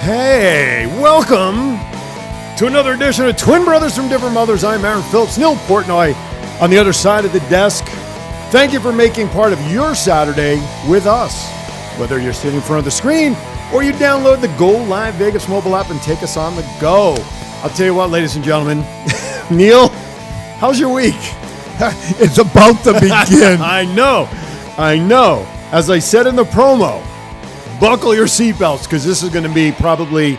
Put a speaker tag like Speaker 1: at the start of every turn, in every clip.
Speaker 1: Hey, welcome to another edition of Twin Brothers from Different Mothers. I'm Aaron Phillips, Neil Portnoy on the other side of the desk. Thank you for making part of your Saturday with us. Whether you're sitting in front of the screen or you download the Go Live Vegas mobile app and take us on the go. I'll tell you what, ladies and gentlemen, Neil, how's your week?
Speaker 2: It's about to begin.
Speaker 1: I know. As I said in the promo, buckle your seatbelts because this is going to be probably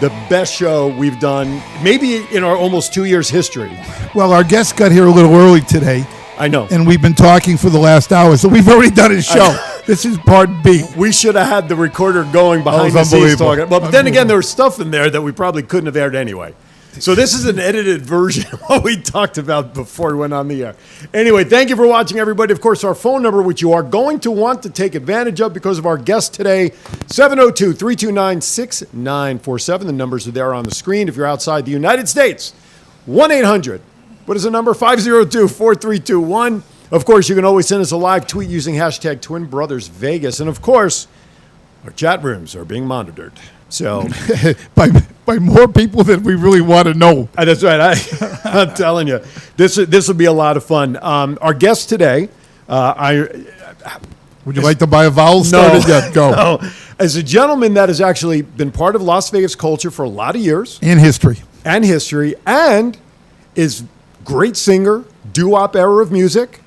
Speaker 1: the best show we've done, maybe in our almost 2 years history.
Speaker 2: Well, our guest got here a little early today.
Speaker 1: I know.
Speaker 2: And we've been talking for the last hour, so we've already done his show. This is part B.
Speaker 1: We should have had the recorder going behind the scenes talking. But then again, there was stuff in there that we probably couldn't have aired anyway. So this is an edited version of what we talked about before we went on the air. Anyway, thank you for watching, everybody. Of course, our phone number, which you are going to want to take advantage of because of our guest today, 702-329-6947. The numbers are there on the screen. If you're outside the United States, 1-800. What is the number? 502-4321. Of course, you can always send us a live tweet using hashtag TwinBrothersVegas. And of course, our chat rooms are being monitored. So
Speaker 2: by more people than we really want to know.
Speaker 1: That's right. I'm telling you, this will be a lot of fun. Our guest today,
Speaker 2: Would you like to buy a vowel?
Speaker 1: No,
Speaker 2: Go.
Speaker 1: no. As a gentleman that has actually been part of Las Vegas culture for a lot of years.
Speaker 2: And history.
Speaker 1: And is great singer, doo-wop era of music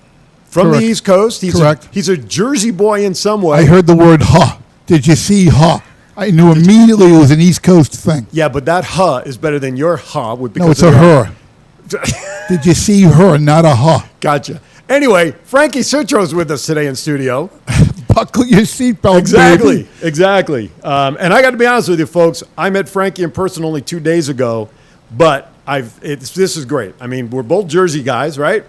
Speaker 1: from
Speaker 2: Correct.
Speaker 1: the East Coast.
Speaker 2: Correct.
Speaker 1: He's a Jersey boy in some way.
Speaker 2: I heard the word "huh." Did you see "huh"? I knew immediately it was an East Coast thing.
Speaker 1: Yeah, but that "huh" is better than your "huh."
Speaker 2: No, it's a her. Did you see her, not a "huh"?
Speaker 1: Gotcha. Anyway, Frankie Citro's with us today in studio.
Speaker 2: Buckle your seatbelt,
Speaker 1: Exactly.
Speaker 2: baby.
Speaker 1: Exactly. And I got to be honest with you, folks. I met Frankie in person only 2 days ago, but this is great. I mean, we're both Jersey guys, right?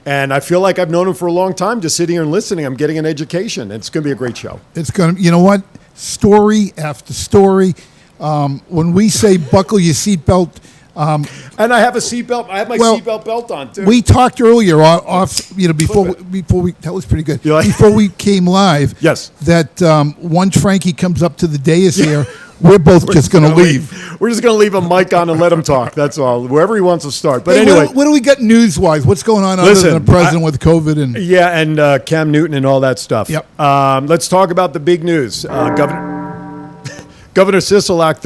Speaker 1: And I feel like I've known him for a long time. Just sitting here and listening, I'm getting an education. It's going to be a great show.
Speaker 2: It's going to, you know what? Story after story. When we say buckle your seatbelt,
Speaker 1: and I have a seatbelt. I have my seatbelt belt on too.
Speaker 2: we talked earlier before we that was pretty good. Before we came live,
Speaker 1: Yes.
Speaker 2: that once Frankie comes up to the dais here, we're both just going to leave.
Speaker 1: We're just going to leave a mic on and let him talk. That's all. Wherever he wants to start. But
Speaker 2: Hey,
Speaker 1: anyway,
Speaker 2: what do we got news-wise? What's going on other than the president with COVID and
Speaker 1: yeah, and Cam Newton and all that stuff.
Speaker 2: Yep.
Speaker 1: Let's talk about the big news. Governor Sisolak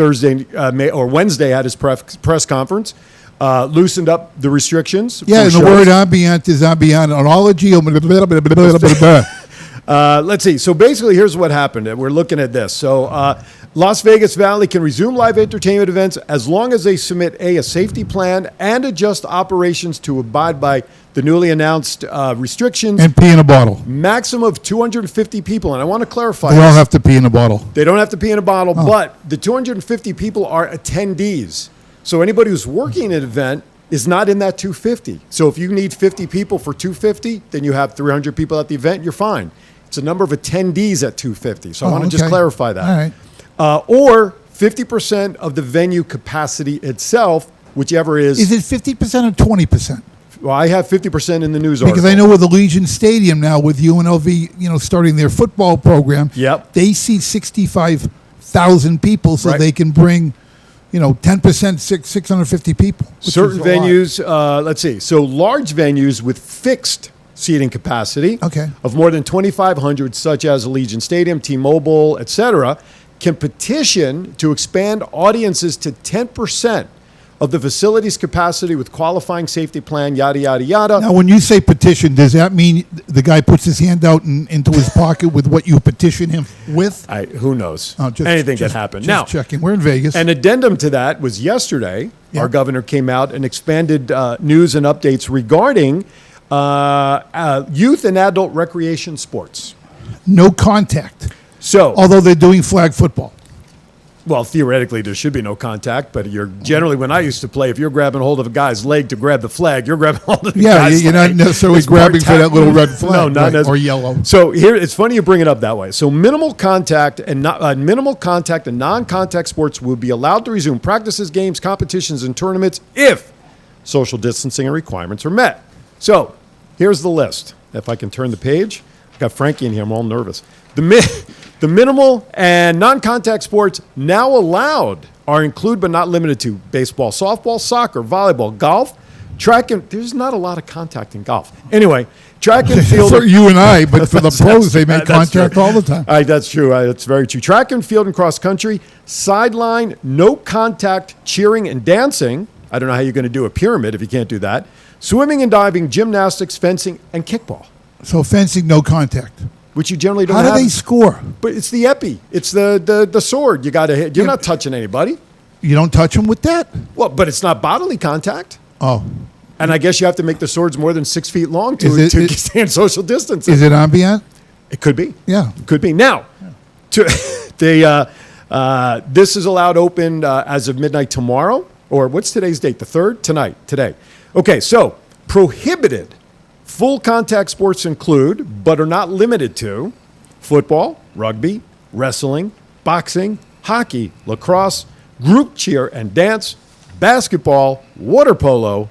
Speaker 1: Wednesday had his press conference, loosened up the restrictions.
Speaker 2: Yeah, and the word ambient is ambientology.
Speaker 1: Let's see. So basically, here's what happened. We're looking at this. So Las Vegas Valley can resume live entertainment events as long as they submit a safety plan and adjust operations to abide by the newly announced restrictions.
Speaker 2: And pee in a bottle.
Speaker 1: Maximum of 250 people. And I want to clarify
Speaker 2: They all have to pee in a bottle.
Speaker 1: They don't have to pee in a bottle, but the 250 people are attendees. So anybody who's working an event is not in that 250. So if you need 50 people for 250, then you have 300 people at the event, you're fine. It's a number of attendees at 250. So I want to just clarify that.
Speaker 2: All right.
Speaker 1: Or 50% of the venue capacity itself, whichever is.
Speaker 2: Is it 50% or 20%?
Speaker 1: Well, I have 50% in the news article.
Speaker 2: Because I know with the Legion Stadium now, with UNLV, starting their football program,
Speaker 1: Yep.
Speaker 2: they see 65,000 people, so they can bring, 10%, 650 people.
Speaker 1: Certain venues, let's see. So large venues with fixed seating capacity of more than 2,500, such as Legion Stadium, T-Mobile, etc., can petition to expand audiences to 10% of the facility's capacity with qualifying safety plan, yada, yada, yada.
Speaker 2: Now, when you say petition, does that mean the guy puts his hand out into his pocket with what you petition him with?
Speaker 1: Who knows?
Speaker 2: Oh,
Speaker 1: Anything can happen.
Speaker 2: Just
Speaker 1: now,
Speaker 2: checking. We're in Vegas.
Speaker 1: An addendum to that was yesterday.
Speaker 2: Yeah.
Speaker 1: Our governor came out and expanded news and updates regarding youth and adult recreation sports.
Speaker 2: No contact.
Speaker 1: So,
Speaker 2: although they're doing flag football.
Speaker 1: Well, theoretically, there should be no contact, but you're generally, when I used to play, if you're grabbing hold of a guy's leg to grab the flag, you're grabbing hold of the guy's leg.
Speaker 2: Yeah, you're not necessarily grabbing for that little red flag.
Speaker 1: No, not necessarily.
Speaker 2: Or yellow.
Speaker 1: So here, it's funny you bring it up that way. So minimal contact and non-contact sports will be allowed to resume practices, games, competitions, and tournaments if social distancing and requirements are met. So here's the list. If I can turn the page. I've got Frankie in here. I'm all nervous. The The minimal and non-contact sports now allowed are include but not limited to baseball, softball, soccer, volleyball, golf, track and there's not a lot of contact in golf. Anyway, track and field.
Speaker 2: For you and I, but for the pros, they make
Speaker 1: That's
Speaker 2: contact
Speaker 1: true.
Speaker 2: all the time.
Speaker 1: That's true. That's very true. Track and field and cross country, sideline, no contact, cheering and dancing. I don't know how you're going to do a pyramid if you can't do that. Swimming and diving, gymnastics, fencing, and kickball,
Speaker 2: So fencing, no contact.
Speaker 1: which you generally don't
Speaker 2: How do
Speaker 1: have.
Speaker 2: they score?
Speaker 1: But it's the epi. It's the sword. You got to hit. You're not touching anybody.
Speaker 2: You don't touch them with that?
Speaker 1: Well, but it's not bodily contact.
Speaker 2: Oh.
Speaker 1: And I guess you have to make the swords more than 6 feet long
Speaker 2: Is
Speaker 1: to
Speaker 2: it-
Speaker 1: stand social distance.
Speaker 2: Is it ambient?
Speaker 1: It could be.
Speaker 2: Yeah.
Speaker 1: Could be. Now, this is allowed open as of midnight tomorrow, or what's today's date? The 3rd? Today. Okay, so prohibited full contact sports include, but are not limited to, football, rugby, wrestling, boxing, hockey, lacrosse, group cheer and dance, basketball, water polo.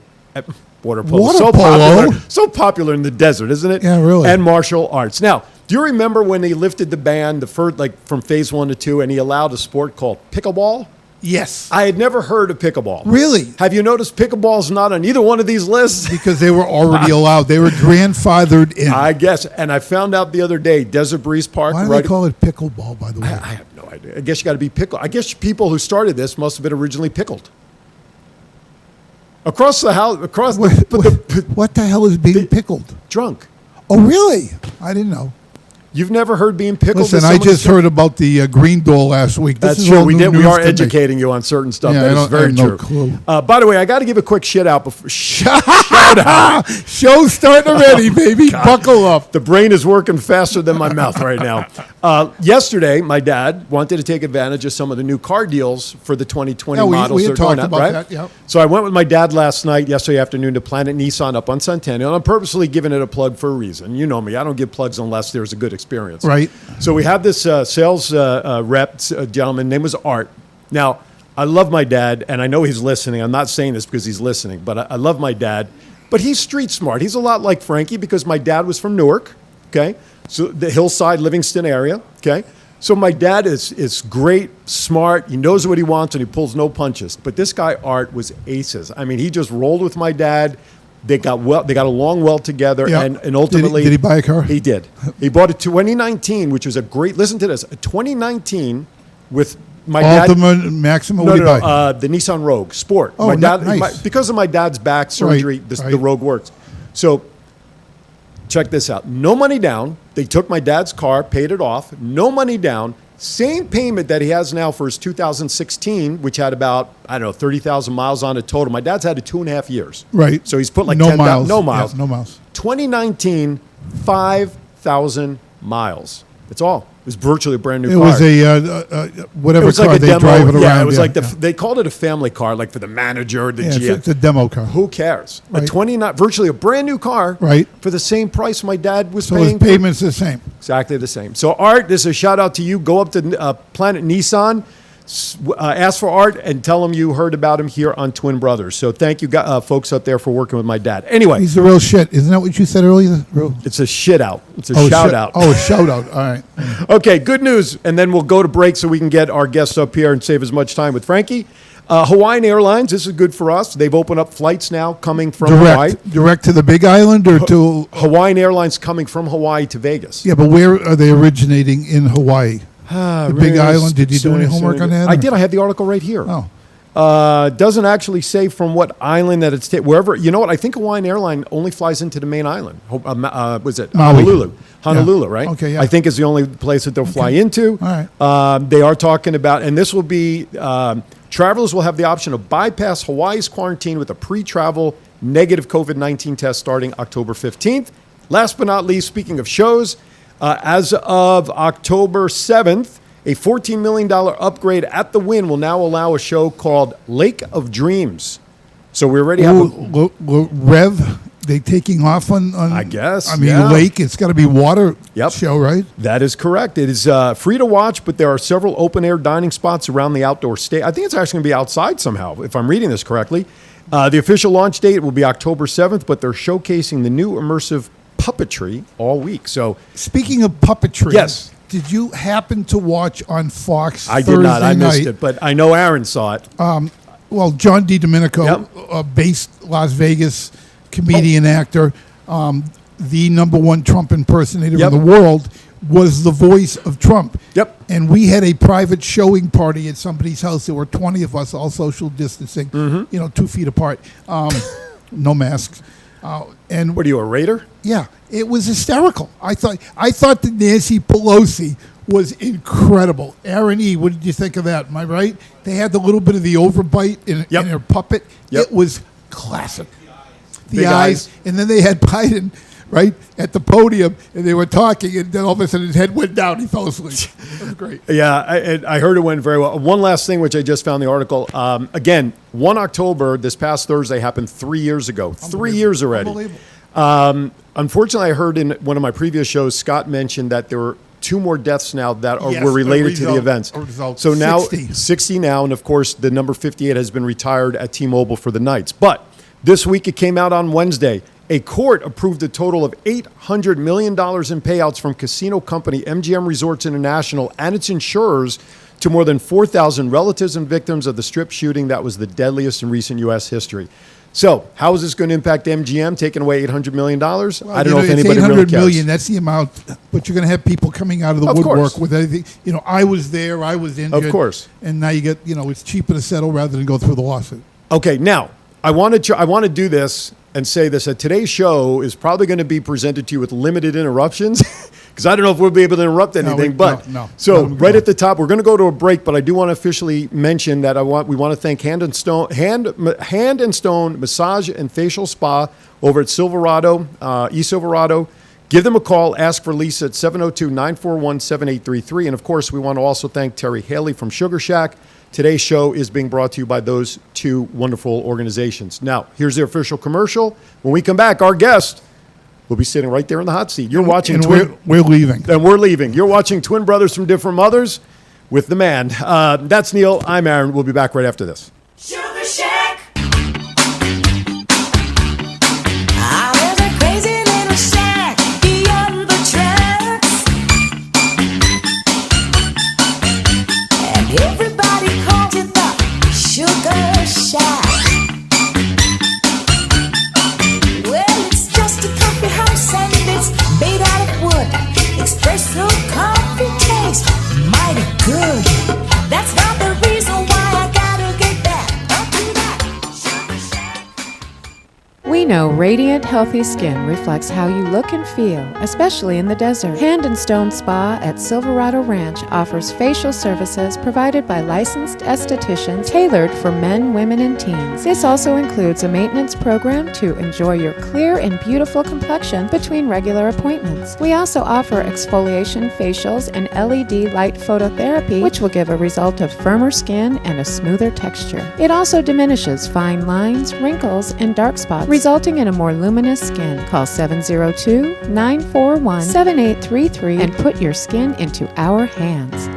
Speaker 1: Water polo.
Speaker 2: Water
Speaker 1: so
Speaker 2: polo?
Speaker 1: so popular in the desert, isn't it?
Speaker 2: Yeah, really.
Speaker 1: And martial arts. Now, do you remember when they lifted the ban, the first, like from phase 1 to 2, and he allowed a sport called pickleball?
Speaker 2: Yes.
Speaker 1: I had never heard of pickleball.
Speaker 2: Really?
Speaker 1: Have you noticed pickleball's not on either one of these lists?
Speaker 2: Because they were already allowed. They were grandfathered in.
Speaker 1: I guess. And I found out the other day, Desert Breeze Park.
Speaker 2: Why do they call it pickleball, by the way?
Speaker 1: I have no idea. I guess you got to be pickled. I guess people who started this must have been originally pickled. Across the house,
Speaker 2: What the hell is being pickled?
Speaker 1: drunk.
Speaker 2: Oh, really? I didn't know.
Speaker 1: You've never heard being pickled?
Speaker 2: Listen,
Speaker 1: as
Speaker 2: I
Speaker 1: someone
Speaker 2: just
Speaker 1: who-
Speaker 2: heard about the green door last week. This
Speaker 1: That's
Speaker 2: is
Speaker 1: true.
Speaker 2: all
Speaker 1: We
Speaker 2: new
Speaker 1: did. We
Speaker 2: news
Speaker 1: are
Speaker 2: to me.
Speaker 1: educating you on certain stuff.
Speaker 2: Yeah,
Speaker 1: That
Speaker 2: I
Speaker 1: is
Speaker 2: don't- I
Speaker 1: very
Speaker 2: have no
Speaker 1: true.
Speaker 2: clue.
Speaker 1: By the way, I got to give a quick shout out.
Speaker 2: Show's starting already, baby. Buckle up.
Speaker 1: The brain is working faster than my mouth right now. Yesterday, my dad wanted to take advantage of some of the new car deals for the 2020
Speaker 2: Yeah, we
Speaker 1: models.
Speaker 2: had
Speaker 1: that are going
Speaker 2: talked
Speaker 1: out,
Speaker 2: about
Speaker 1: right?
Speaker 2: that, yeah.
Speaker 1: So I went with my dad last night, yesterday afternoon, to Planet Nissan up on Centennial. And I'm purposely giving it a plug for a reason. You know me. I don't give plugs unless there's a good experience.
Speaker 2: Right.
Speaker 1: So we have this sales rep, gentleman, name was Art. Now, I love my dad, and I know he's listening. I'm not saying this because he's listening, but I love my dad. But he's street smart. He's a lot like Frankie because my dad was from Newark, okay? So the Hillside, Livingston area, okay? So my dad is great, smart. He knows what he wants, and he pulls no punches. But this guy, Art, was aces. I mean, he just rolled with my dad. They got along well together,
Speaker 2: Yeah.
Speaker 1: and ultimately,
Speaker 2: Did he buy a car?
Speaker 1: He did. He bought a 2019, which was a great. Listen to this: a 2019 with my dad.
Speaker 2: Ultimate, Maxima,
Speaker 1: No,
Speaker 2: what do
Speaker 1: no,
Speaker 2: you buy?
Speaker 1: the Nissan Rogue Sport.
Speaker 2: Oh,
Speaker 1: my dad,
Speaker 2: nice.
Speaker 1: because of my dad's back surgery, the
Speaker 2: right.
Speaker 1: Rogue works. So, check this out: no money down. They took my dad's car, paid it off. No money down. Same payment that he has now for his 2016, which had about 30,000 miles on it total. My dad's had it 2.5 years.
Speaker 2: Right.
Speaker 1: So he's put like
Speaker 2: no
Speaker 1: 10,000
Speaker 2: miles.
Speaker 1: no miles.
Speaker 2: Yeah, no miles.
Speaker 1: 2019, 5,000 miles. That's all. It was virtually a brand new
Speaker 2: It
Speaker 1: car.
Speaker 2: was a whatever
Speaker 1: It was
Speaker 2: car
Speaker 1: like a
Speaker 2: they
Speaker 1: demo.
Speaker 2: drive it around.
Speaker 1: Yeah, it was
Speaker 2: yeah,
Speaker 1: like
Speaker 2: yeah.
Speaker 1: they called it a family car, like for the manager, the
Speaker 2: Yeah,
Speaker 1: GM.
Speaker 2: it's a demo car.
Speaker 1: Who cares? A
Speaker 2: Right.
Speaker 1: 29, virtually a brand new car,
Speaker 2: Right.
Speaker 1: for the same price my dad was
Speaker 2: So his
Speaker 1: paying.
Speaker 2: payment's the same.
Speaker 1: Exactly the same. So Art, this is a shout out to you. Go up to Planet Nissan, ask for Art, and tell him you heard about him here on Twin Brothers. So thank you, folks up there, for working with my dad. Anyway,
Speaker 2: He's the real shit. Isn't that what you said earlier?
Speaker 1: it's a shit out. It's a shout
Speaker 2: shit.
Speaker 1: out.
Speaker 2: Oh, a shout out. All right.
Speaker 1: Okay, good news. And then we'll go to break so we can get our guests up here and save as much time with Frankie. Hawaiian Airlines, this is good for us. They've opened up flights now coming from Hawaii.
Speaker 2: Direct to the Big Island or to?
Speaker 1: Hawaiian Airlines coming from Hawaii to Vegas.
Speaker 2: Yeah, but where are they originating in Hawaii? The Big Island. Did you do any homework on that?
Speaker 1: I
Speaker 2: or-
Speaker 1: did. I have the article right here.
Speaker 2: Oh,
Speaker 1: Doesn't actually say from what island that it's wherever. You know what? I think Hawaiian Airline only flies into the main island. Was it
Speaker 2: Maui.
Speaker 1: Honolulu? Honolulu,
Speaker 2: Yeah.
Speaker 1: right?
Speaker 2: Okay, yeah.
Speaker 1: I think is the only place that they'll fly into.
Speaker 2: All right.
Speaker 1: They are talking about, and this will be travelers will have the option to bypass Hawaii's quarantine with a pre-travel negative COVID-19 test starting October 15th. Last but not least, speaking of shows, as of October 7th. A $14 million upgrade at the Wynn will now allow a show called Lake of Dreams. So we already have
Speaker 2: Rev. They taking off on?
Speaker 1: I guess,
Speaker 2: I mean,
Speaker 1: yeah.
Speaker 2: lake. It's got to be water.
Speaker 1: Yep.
Speaker 2: Show, right?
Speaker 1: That is correct. It is free to watch, but there are several open-air dining spots around the outdoor stage. I think it's actually going to be outside somehow, if I'm reading this correctly. The official launch date will be October 7th, but they're showcasing the new immersive puppetry all week. So
Speaker 2: Speaking of puppetry,
Speaker 1: Yes.
Speaker 2: did you happen to watch on Fox
Speaker 1: I
Speaker 2: Thursday
Speaker 1: did not. I missed
Speaker 2: night?
Speaker 1: it, but I know Aaron saw it.
Speaker 2: Well, John DiDomenico,
Speaker 1: Yep.
Speaker 2: based Las Vegas comedian, actor, the number one Trump impersonator
Speaker 1: Yep.
Speaker 2: in the world, was the voice of Trump.
Speaker 1: Yep.
Speaker 2: And we had a private showing party at somebody's house. There were 20 of us, all social distancing, 2 feet apart, no masks. And
Speaker 1: What are you, a Raider?
Speaker 2: yeah, it was hysterical. I thought that Nancy Pelosi was incredible. Aaron E., what did you think of that? Am I right? They had the little bit of the overbite in her puppet.
Speaker 1: Yep.
Speaker 2: It was classic. The
Speaker 1: Big eyes.
Speaker 2: And then they had Biden right at the podium, and they were talking, and then all of a sudden his head went down. He fell asleep. It was great.
Speaker 1: Yeah, I heard it went very well. One last thing, which I just found the article. Again, 1 October, this past Thursday, happened 3 years ago. 3 years already.
Speaker 2: Unbelievable.
Speaker 1: Unfortunately, I heard in one of my previous shows, Scott mentioned that there were 2 more deaths now that
Speaker 2: Yes,
Speaker 1: were related to the events. So now
Speaker 2: 60
Speaker 1: now, and of course, the number 58 has been retired at T-Mobile for the Knights. But this week, it came out on Wednesday. A court approved a total of $800 million in payouts from casino company MGM Resorts International and its insurers to more than 4,000 relatives and victims of the Strip shooting that was the deadliest in recent U.S. history. So, how is this going to impact MGM taking away $800 million? I don't know if anybody really
Speaker 2: $800
Speaker 1: cares.
Speaker 2: million, that's the amount, but you're going to have people coming out of the
Speaker 1: Of
Speaker 2: woodwork
Speaker 1: course.
Speaker 2: with anything. I was there, I was injured.
Speaker 1: Of course.
Speaker 2: And now you get, it's cheaper to settle rather than go through the lawsuit.
Speaker 1: Okay, now, I want to do this and say this. Today's show is probably going to be presented to you with limited interruptions because I don't know if we'll be able to interrupt anything.
Speaker 2: No.
Speaker 1: So
Speaker 2: Let 'em
Speaker 1: right
Speaker 2: go.
Speaker 1: at the top, we're going to go to a break, but I do want to officially mention that we want to thank Hand and Stone Massage and Facial Spa over at Silverado, East Silverado. Give them a call. Ask for Lisa at 702-941-7833. And, of course, we want to also thank Terry Haley from Sugar Shack. Today's show is being brought to you by those 2 wonderful organizations. Now, here's the official commercial. When we come back, our guest will be sitting right there in the hot seat. You're watching
Speaker 2: And
Speaker 1: Twin...
Speaker 2: we're leaving.
Speaker 1: And we're leaving. You're watching Twin Brothers from Different Mothers with the man. That's Neil. I'm Aaron. We'll be back right after this.
Speaker 3: Sugar Shack. I live a crazy little shack beyond the tracks, and everybody calls it the Sugar Shack. Well, it's just a coffee house and it's made out of wood. Espresso coffee tastes mighty good. That's not the reason why I gotta get back up to that Sugar Shack.
Speaker 4: We know radiant, healthy skin reflects how you look and feel, especially in the desert. Hand and Stone Spa at Silverado Ranch offers facial services provided by licensed estheticians tailored for men, women, and teens. This also includes a maintenance program to enjoy your clear and beautiful complexion between regular appointments. We also offer exfoliation facials and LED light phototherapy, which will give a result of firmer skin and a smoother texture. It also diminishes fine lines, wrinkles, and dark spots, resulting in a more luminous skin. Call 702-941-7833 and put your skin into our hands.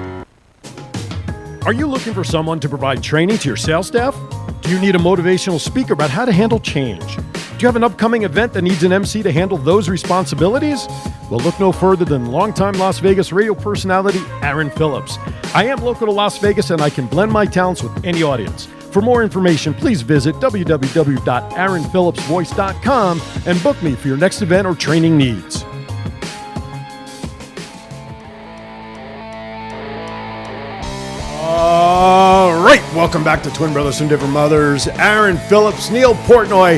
Speaker 1: Are you looking for someone to provide training to your sales staff? Do you need a motivational speaker about how to handle change? Do you have an upcoming event that needs an MC to handle those responsibilities? Well, look no further than longtime Las Vegas radio personality Aaron Phillips. I am local to Las Vegas and I can blend my talents with any audience. For more information, please visit www.aaronphillipsvoice.com and book me for your next event or training needs. All right, welcome back to Twin Brothers from Different Mothers. Aaron Phillips, Neil Portnoy.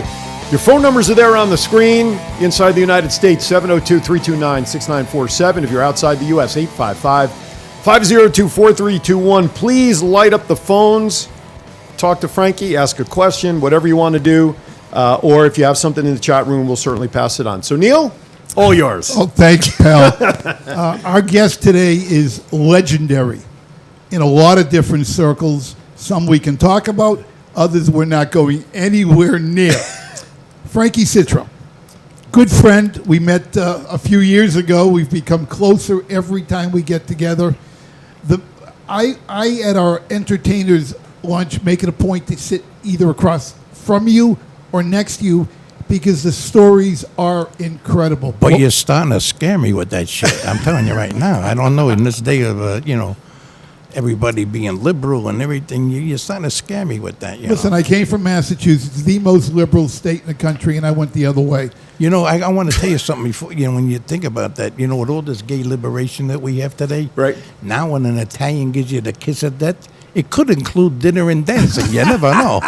Speaker 1: Your phone numbers are there on the screen. Inside the United States, 702-329-6947. If you're outside the U.S., 855-502-4321. Please light up the phones. Talk to Frankie, ask a question, whatever you want to do. Or if you have something in the chat room, we'll certainly pass it on. So, Neil, all yours.
Speaker 2: Oh, thanks, pal. Our guest today is legendary in a lot of different circles. Some we can talk about, others we're not going anywhere near. Frankie Citro, good friend. We met a few years ago. We've become closer every time we get together. I at our entertainers lunch make it a point to sit either across from you or next to you because the stories are incredible.
Speaker 5: But you're starting to scare me with that shit. I'm telling you right now. I don't know. In this day of, everybody being liberal and everything, you're starting to scare me with that.
Speaker 2: Listen, I came from Massachusetts, the most liberal state in the country, and I went the other way.
Speaker 5: I want to tell you something before, when you think about that, with all this gay liberation that we have today,
Speaker 1: Right.
Speaker 5: Now when an Italian gives you the kiss of death, it could include dinner and dancing. You never know.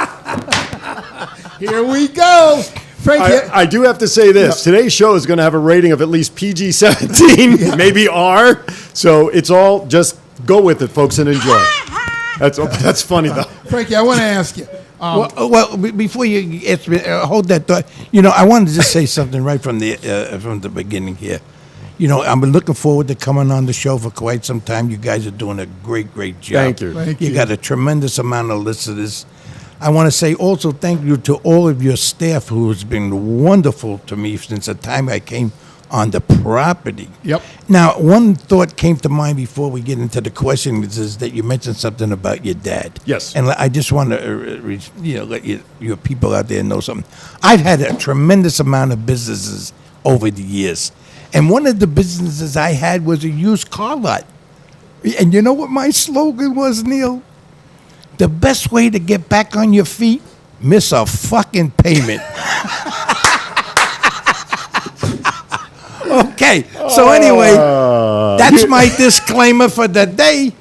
Speaker 2: Here we go. Frank,
Speaker 1: I do have to say this. Today's show is going to have a rating of at least PG-17, maybe R. So it's all just go with it, folks, and enjoy. That's funny, though.
Speaker 2: Frankie, I want to ask you.
Speaker 5: Before you ask me, hold that thought. I wanted to just say something right from the beginning here. I've been looking forward to coming on the show for quite some time. You guys are doing a great, great job.
Speaker 1: Thank you.
Speaker 2: Thank
Speaker 5: You
Speaker 2: you.
Speaker 5: got a tremendous amount of listeners. I want to say also thank you to all of your staff who has been wonderful to me since the time I came on the property.
Speaker 2: Yep.
Speaker 5: Now, one thought came to mind before we get into the questions is that you mentioned something about your dad.
Speaker 1: Yes.
Speaker 5: And I just want to, let your people out there know something. I've had a tremendous amount of businesses over the years. And one of the businesses I had was a used car lot. And you know what my slogan was, Neil? The best way to get back on your feet, miss a fucking payment. Okay, so anyway, that's my disclaimer for the day.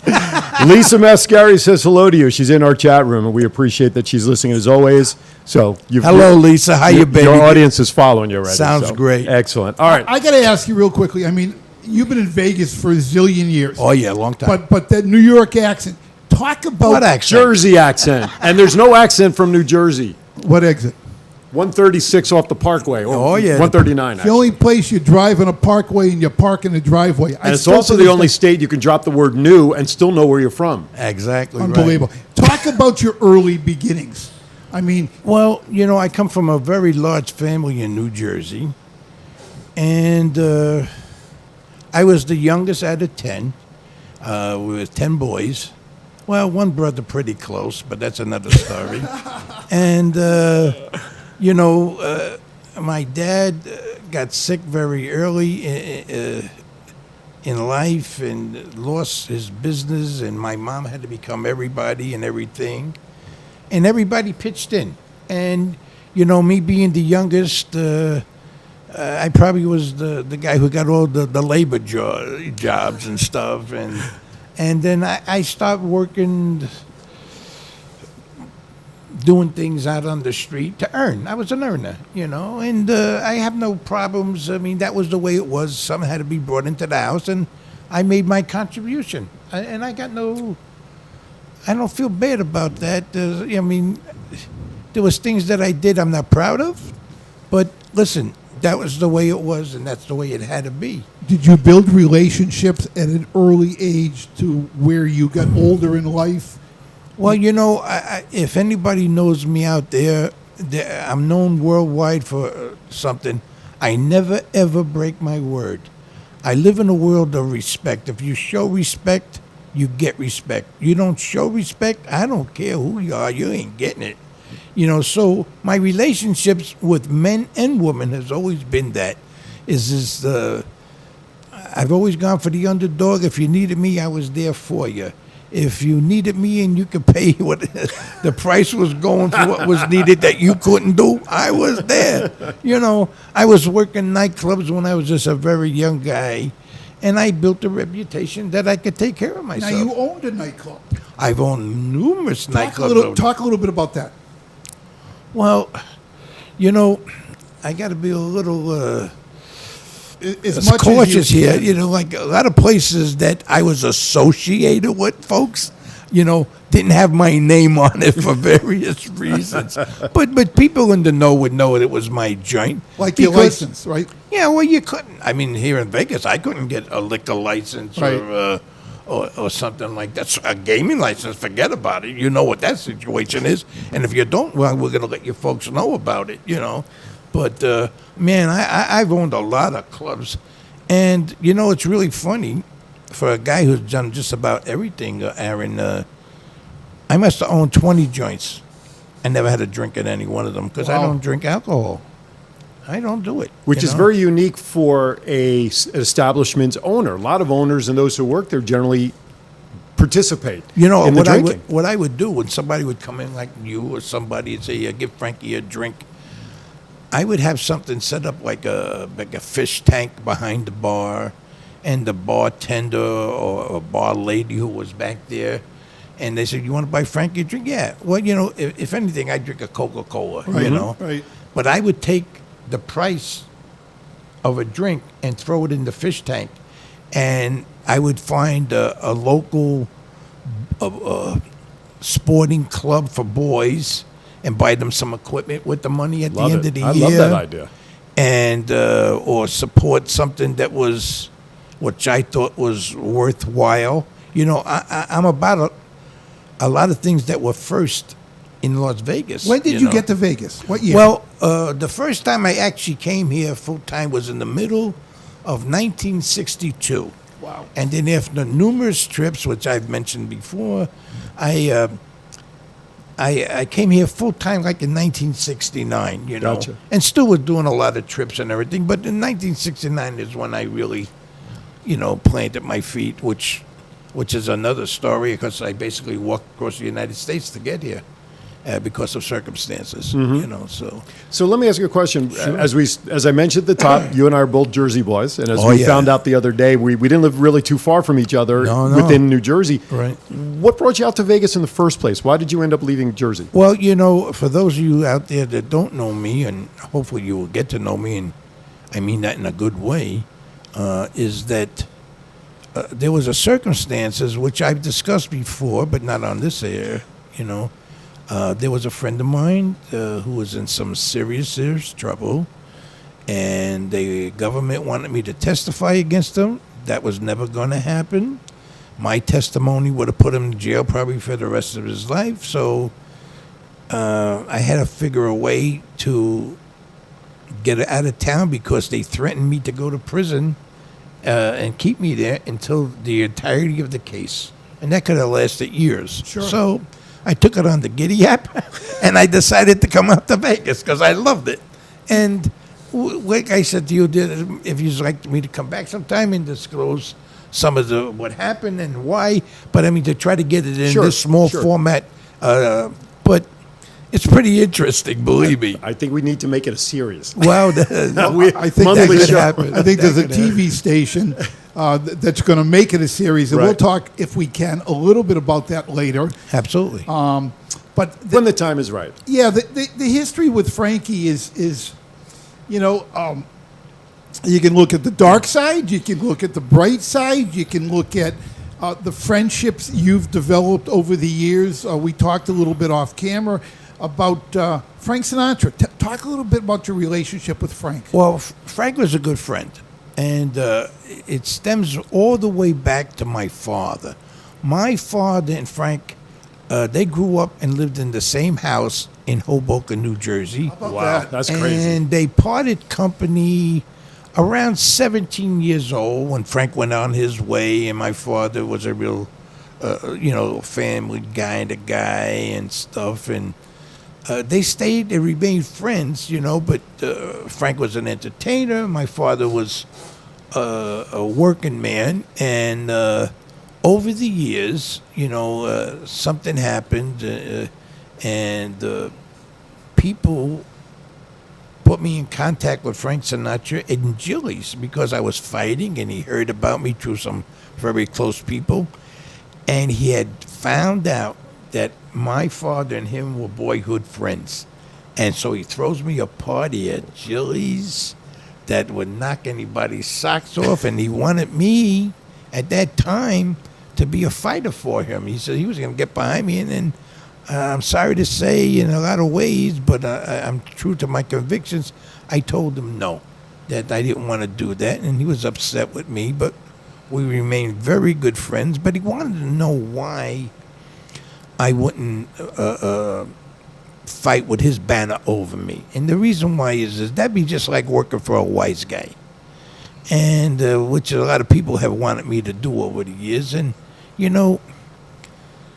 Speaker 1: Lisa Mascari says hello to you. She's in our chat room, and we appreciate that she's listening as always. So
Speaker 5: Hello, Lisa. How you been?
Speaker 1: Your audience is following you already.
Speaker 5: Sounds
Speaker 1: so.
Speaker 5: great.
Speaker 1: Excellent. All right.
Speaker 2: I got to ask you real quickly. I mean, you've been in Vegas for a zillion years.
Speaker 5: Oh, yeah, long time.
Speaker 2: But that New York accent. Talk about
Speaker 5: What accent?
Speaker 1: Jersey accent. And there's no accent from New Jersey.
Speaker 2: What exit?
Speaker 1: 136 off the Parkway. Or
Speaker 5: Oh, yeah.
Speaker 1: 139,
Speaker 2: The
Speaker 1: actually.
Speaker 2: only place you drive on a parkway and you park in a driveway.
Speaker 1: And it's also the only state you can drop the word new and still know where you're from.
Speaker 5: Exactly.
Speaker 2: Unbelievable. Talk about your early beginnings. I mean,
Speaker 5: Well, I come from a very large family in New Jersey. And I was the youngest out of 10. We were 10 boys. Well, one brother pretty close, but that's another story. And, my dad got sick very early in life and lost his business, and my mom had to become everybody and everything. And everybody pitched in. And, me being the youngest, I probably was the guy who got all the labor jobs and stuff. And then I started working, doing things out on the street to earn. I was an earner, and I have no problems. I mean, that was the way it was. Something had to be brought into the house, and I made my contribution. And I don't feel bad about that. I mean, there was things that I did I'm not proud of, but listen, that was the way it was, and that's the way it had to be.
Speaker 2: did you build relationships at an early age to where you got older in life?
Speaker 5: Well, if anybody knows me out there, I'm known worldwide for something. I never, ever break my word. I live in a world of respect. If you show respect, you get respect. You don't show respect, I don't care who you are, you ain't getting it. So my relationships with men and women has always been that. I've always gone for the underdog. If you needed me, I was there for you. If you needed me and you could pay what the price was going for what was needed that you couldn't do, I was there. I was working nightclubs when I was just a very young guy, and I built a reputation that I could take care of myself.
Speaker 2: Now, you owned a nightclub.
Speaker 5: I've owned numerous nightclubs.
Speaker 2: Talk a little bit about that.
Speaker 5: Well, I got to be a little
Speaker 2: As much
Speaker 5: cautious
Speaker 2: as you
Speaker 5: here. Like a lot of places that I was associated with, folks, didn't have my name on it for various reasons. But people in the know would know it was my joint.
Speaker 2: Like your
Speaker 5: Because-
Speaker 2: license, right?
Speaker 5: Yeah, well, you couldn't. I mean, here in Vegas, I couldn't get a liquor license
Speaker 2: Right.
Speaker 5: or something like that. A gaming license, forget about it. You know what that situation is. And if you don't, well, we're going to let you folks know about it, But, man, I've owned a lot of clubs. And, it's really funny for a guy who's done just about everything, Aaron. I must have owned 20 joints. I never had a drink at any one of them because I
Speaker 2: Wow.
Speaker 5: don't drink alcohol. I don't do it.
Speaker 1: Which
Speaker 5: you
Speaker 1: is
Speaker 5: know?
Speaker 1: very unique for establishment's owner. A lot of owners and those who work there generally participate
Speaker 5: You know
Speaker 1: in the
Speaker 5: what I
Speaker 1: drinking.
Speaker 5: would do when somebody would come in like you or somebody and say, "Yeah, give Frankie a drink." I would have something set up like a fish tank behind the bar, and the bartender or a bar lady who was back there, and they said, "You want to buy Frankie a drink?" Yeah. Well, you know, if anything, I drink a Coca-Cola. You know,
Speaker 2: Right.
Speaker 5: but I would take the price of a drink and throw it in the fish tank, and I would find a local sporting club for boys and buy them some equipment with the money at
Speaker 1: Love
Speaker 5: the end
Speaker 1: it.
Speaker 5: of the
Speaker 1: I
Speaker 5: year.
Speaker 1: love that idea.
Speaker 5: And or support something that was, which I thought was worthwhile. You know, I'm about a lot of things that were first in Las Vegas.
Speaker 2: When did you
Speaker 5: know.
Speaker 2: get to Vegas? What year?
Speaker 5: Well, the first time I actually came here full time was in the middle of 1962.
Speaker 2: Wow.
Speaker 5: And then after numerous trips, which I've mentioned before, I came here full time like in 1969. You know,
Speaker 1: Gotcha.
Speaker 5: and still was doing a lot of trips and everything. But in 1969 is when I really, you know, planted my feet, which is another story because I basically walked across the United States to get here. Because of circumstances,
Speaker 1: Mm-hmm.
Speaker 5: you know.
Speaker 1: So let me ask you a question. As I mentioned at the top, you and I are both Jersey boys, and as
Speaker 5: Oh,
Speaker 1: we
Speaker 5: yeah.
Speaker 1: found out the other day, we didn't live really too far from each other
Speaker 5: No.
Speaker 1: within New Jersey.
Speaker 5: Right.
Speaker 1: What brought you out to Vegas in the first place? Why did you end up leaving Jersey?
Speaker 5: Well, you know, for those of you out there that don't know me, and hopefully you will get to know me, and I mean that in a good way, is that there was a circumstances which I've discussed before, but not on this air. You know, there was a friend of mine who was in some serious trouble, and the government wanted me to testify against him. That was never going to happen. My testimony would have put him in jail probably for the rest of his life. So I had to figure a way to get out of town because they threatened me to go to prison and keep me there until the entirety of the case. And that could have lasted years.
Speaker 2: Sure.
Speaker 5: So I took it on the Giddy app, and I decided to come out to Vegas because I loved it. And like I said to you, if you'd like me to come back sometime and disclose some of what happened and why, but I mean to try to get it in
Speaker 1: Sure,
Speaker 5: this small
Speaker 1: sure.
Speaker 5: format. But it's pretty interesting, believe me.
Speaker 1: I think we need to make it a series.
Speaker 5: Wow,
Speaker 2: I think
Speaker 1: monthly
Speaker 2: that could
Speaker 1: show.
Speaker 2: happen. I think there's a TV station that's going to make it a series, and we'll
Speaker 1: Right.
Speaker 2: talk, if we can, a little bit about that later.
Speaker 5: absolutely.
Speaker 2: But
Speaker 1: When the time is right.
Speaker 2: yeah, the history with Frankie is you know, you can look at the dark side, you can look at the bright side, you can look at the friendships you've developed over the years. We talked a little bit off camera about Frank Sinatra. Talk a little bit about your relationship with Frank.
Speaker 5: Well, Frank was a good friend, and it stems all the way back to my father. My father and Frank, they grew up and lived in the same house in Hoboken, New Jersey.
Speaker 1: Wow, that's crazy.
Speaker 5: And they parted company around 17 years old when Frank went on his way, and my father was a real, family kind of guy and stuff. And they remained friends, but Frank was an entertainer. My father was a working man. And over the years, something happened, and people put me in contact with Frank Sinatra in Gillies because I was fighting, and he heard about me through some very close people. And he had found out that my father and him were boyhood friends. And so he throws me a party at Gillies that would knock anybody's socks off. And he wanted me at that time to be a fighter for him. He said he was going to get behind me. And then I'm sorry to say, in a lot of ways, but I'm true to my convictions, I told him no, that I didn't want to do that. And he was upset with me, but we remained very good friends. But he wanted to know why I wouldn't fight with his banner over me. And the reason why is that'd be just like working for a wise guy. And which a lot of people have wanted me to do over the years. And,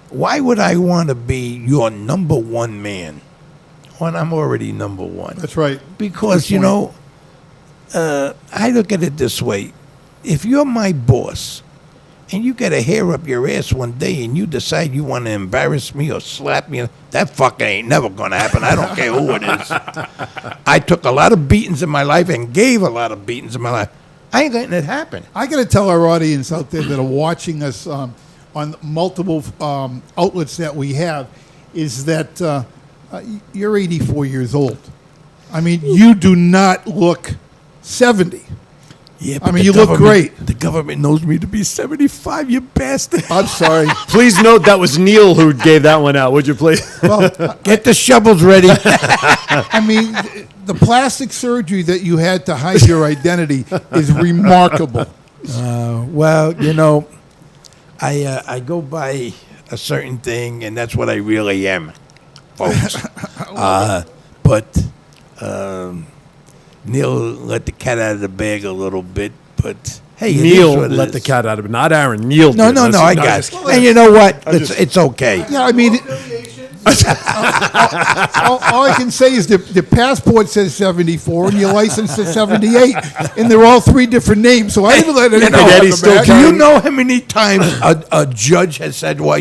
Speaker 5: why would I want to be your number one man when I'm already number one.
Speaker 2: That's right.
Speaker 5: Because,
Speaker 2: Good point.
Speaker 5: I look at it this way. If you're my boss and you get a hair up your ass one day and you decide you want to embarrass me or slap me, that fucker ain't never going to happen. I don't care who it is. I took a lot of beatings in my life and gave a lot of beatings in my life. I ain't letting it happen.
Speaker 2: I got to tell our audience out there that are watching us on multiple outlets that we have is that you're 84 years old. I mean, you do not look 70.
Speaker 5: Yeah,
Speaker 2: I mean, you look great.
Speaker 5: The government knows me to be 75, you bastard.
Speaker 2: I'm sorry.
Speaker 1: Please note that was Neil who gave that one out, would you please?
Speaker 2: Well,
Speaker 5: Get the shovels ready.
Speaker 2: I mean, the plastic surgery that you had to hide your identity is remarkable.
Speaker 5: Well, I go by a certain thing, and that's what I really am, folks. But Neil let the cat out of the bag a little bit, but hey, it is
Speaker 1: Neil
Speaker 5: what it
Speaker 1: let the
Speaker 5: is.
Speaker 1: cat out of it, not Aaron. Neil
Speaker 5: No,
Speaker 1: did.
Speaker 5: no,
Speaker 1: That's-
Speaker 5: no, I
Speaker 1: I'm
Speaker 5: got
Speaker 1: just
Speaker 5: it.
Speaker 1: kidding.
Speaker 5: And you know what? It's okay.
Speaker 2: Yeah, I mean, all I can say is the passport says 74 and your license says 78, and they're all three different names. So I didn't let anyone
Speaker 1: know,
Speaker 2: on
Speaker 1: Eddie's
Speaker 2: the
Speaker 1: still
Speaker 2: back.
Speaker 5: Do you know how many times a judge has said, well,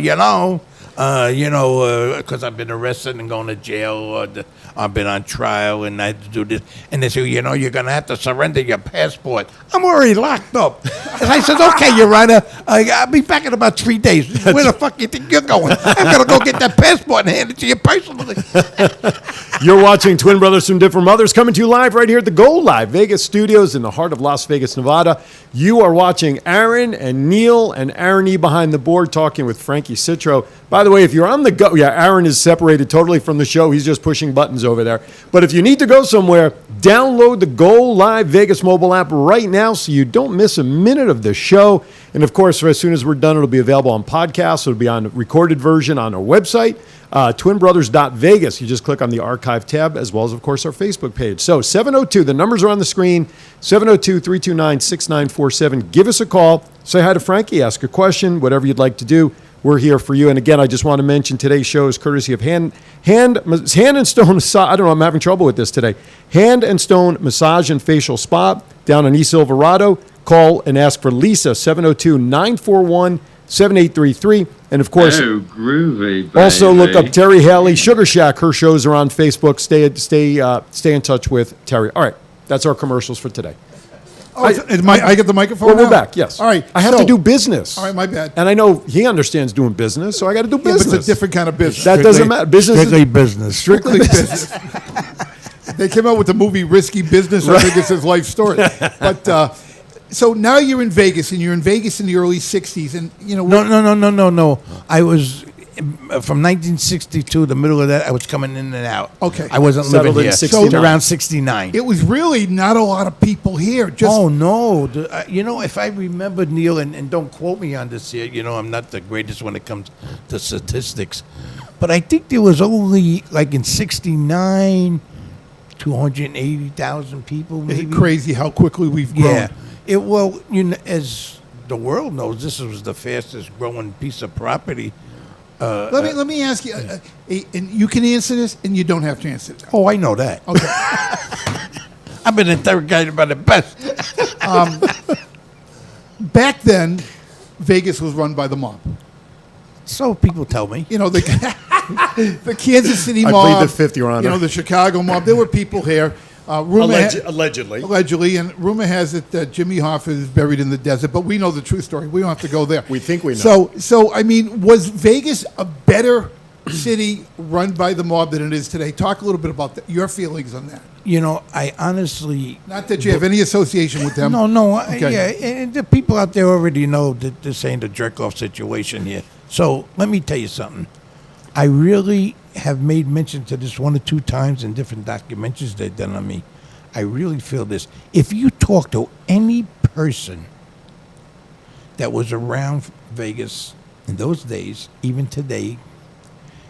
Speaker 5: because I've been arrested and going to jail, or I've been on trial and I had to do this, and they say, you're going to have to surrender your passport. I'm already locked up. And I said, okay, Your Honor, I'll be back in about 3 days. Where the fuck you think you're going? I'm going to go get that passport and hand it to you personally.
Speaker 1: You're watching Twin Brothers from Different Mothers coming to you live right here at the Go Live Vegas studios in the heart of Las Vegas, Nevada. You are watching Aaron and Neil and Aaron E. behind the board talking with Frankie Citro. By the way, if you're on the go, Aaron is separated totally from the show. He's just pushing buttons over there. But if you need to go somewhere, download the Go Live Vegas mobile app right now so you don't miss a minute of the show. And of course, as soon as we're done, it'll be available on podcasts. It'll be on a recorded version on our website, twinbrothers.vegas. You just click on the archive tab, as well as, of course, our Facebook page. So 702, the numbers are on the screen, 702-329-6947. Give us a call. Say hi to Frankie. Ask a question, whatever you'd like to do. We're here for you. And again, I just want to mention today's show is courtesy of Hand and Stone Massage. I don't know, I'm having trouble with this today. Hand and Stone Massage and Facial Spa down in East Silverado. Call and ask for Lisa, 702-941-7833. And of course,
Speaker 6: Oh, groovy, baby.
Speaker 1: also look up Terry Haley, Sugar Shack. Her shows are on Facebook. Stay in touch with Terry. All right, that's our commercials for today.
Speaker 2: I get the microphone
Speaker 1: Well,
Speaker 2: now?
Speaker 1: we're back, yes.
Speaker 2: All right.
Speaker 1: I have to do business.
Speaker 2: All right, my bad.
Speaker 1: And I know he understands doing business, so I got to do
Speaker 2: Yeah, but
Speaker 1: business.
Speaker 2: it's a different kind of business.
Speaker 1: That doesn't matter. Business is
Speaker 5: Strictly business.
Speaker 2: Strictly business. They came out with the movie Risky Business. I think it's his life story. But so now you're in Vegas, and you're in Vegas in the early 60s. And,
Speaker 5: No. I was from 1962, the middle of that, I was coming in and out.
Speaker 2: Okay.
Speaker 5: I wasn't
Speaker 1: Settled
Speaker 5: living
Speaker 1: in
Speaker 5: here.
Speaker 1: 69.
Speaker 5: So around 69.
Speaker 2: it was really not a lot of people here. Just
Speaker 5: Oh no! If I remember, Neil, and don't quote me on this here. I'm not the greatest when it comes to statistics, but I think there was only like in '69, 280,000 people.
Speaker 2: Is
Speaker 5: Maybe.
Speaker 2: it crazy how quickly we've grown?
Speaker 5: Yeah. As the world knows, this was the fastest growing piece of property.
Speaker 2: Let me ask you, and you can answer this, and you don't have to answer it.
Speaker 5: Oh, I know that.
Speaker 2: Okay.
Speaker 5: I've been interrogated by the best.
Speaker 2: Back then, Vegas was run by the mob.
Speaker 5: So people tell me.
Speaker 2: The Kansas City
Speaker 1: I
Speaker 2: mob.
Speaker 1: plead the fifth, Your Honor.
Speaker 2: The Chicago mob. There were people here.
Speaker 1: Allegedly.
Speaker 2: Allegedly, and rumor has it that Jimmy Hoffa is buried in the desert, but we know the true story. We don't have to go there.
Speaker 1: We think we know.
Speaker 2: So I mean, was Vegas a better city run by the mob than it is today? Talk a little bit about your feelings on that.
Speaker 5: I honestly.
Speaker 2: Not that you have any association with them.
Speaker 5: No.
Speaker 2: Okay.
Speaker 5: Yeah, and the people out there already know that this ain't a jerk-off situation here. So let me tell you something. I really have made mention to this 1 or 2 times in different documentaries they've done on me. I really feel this. If you talk to any person that was around Vegas in those days, even today,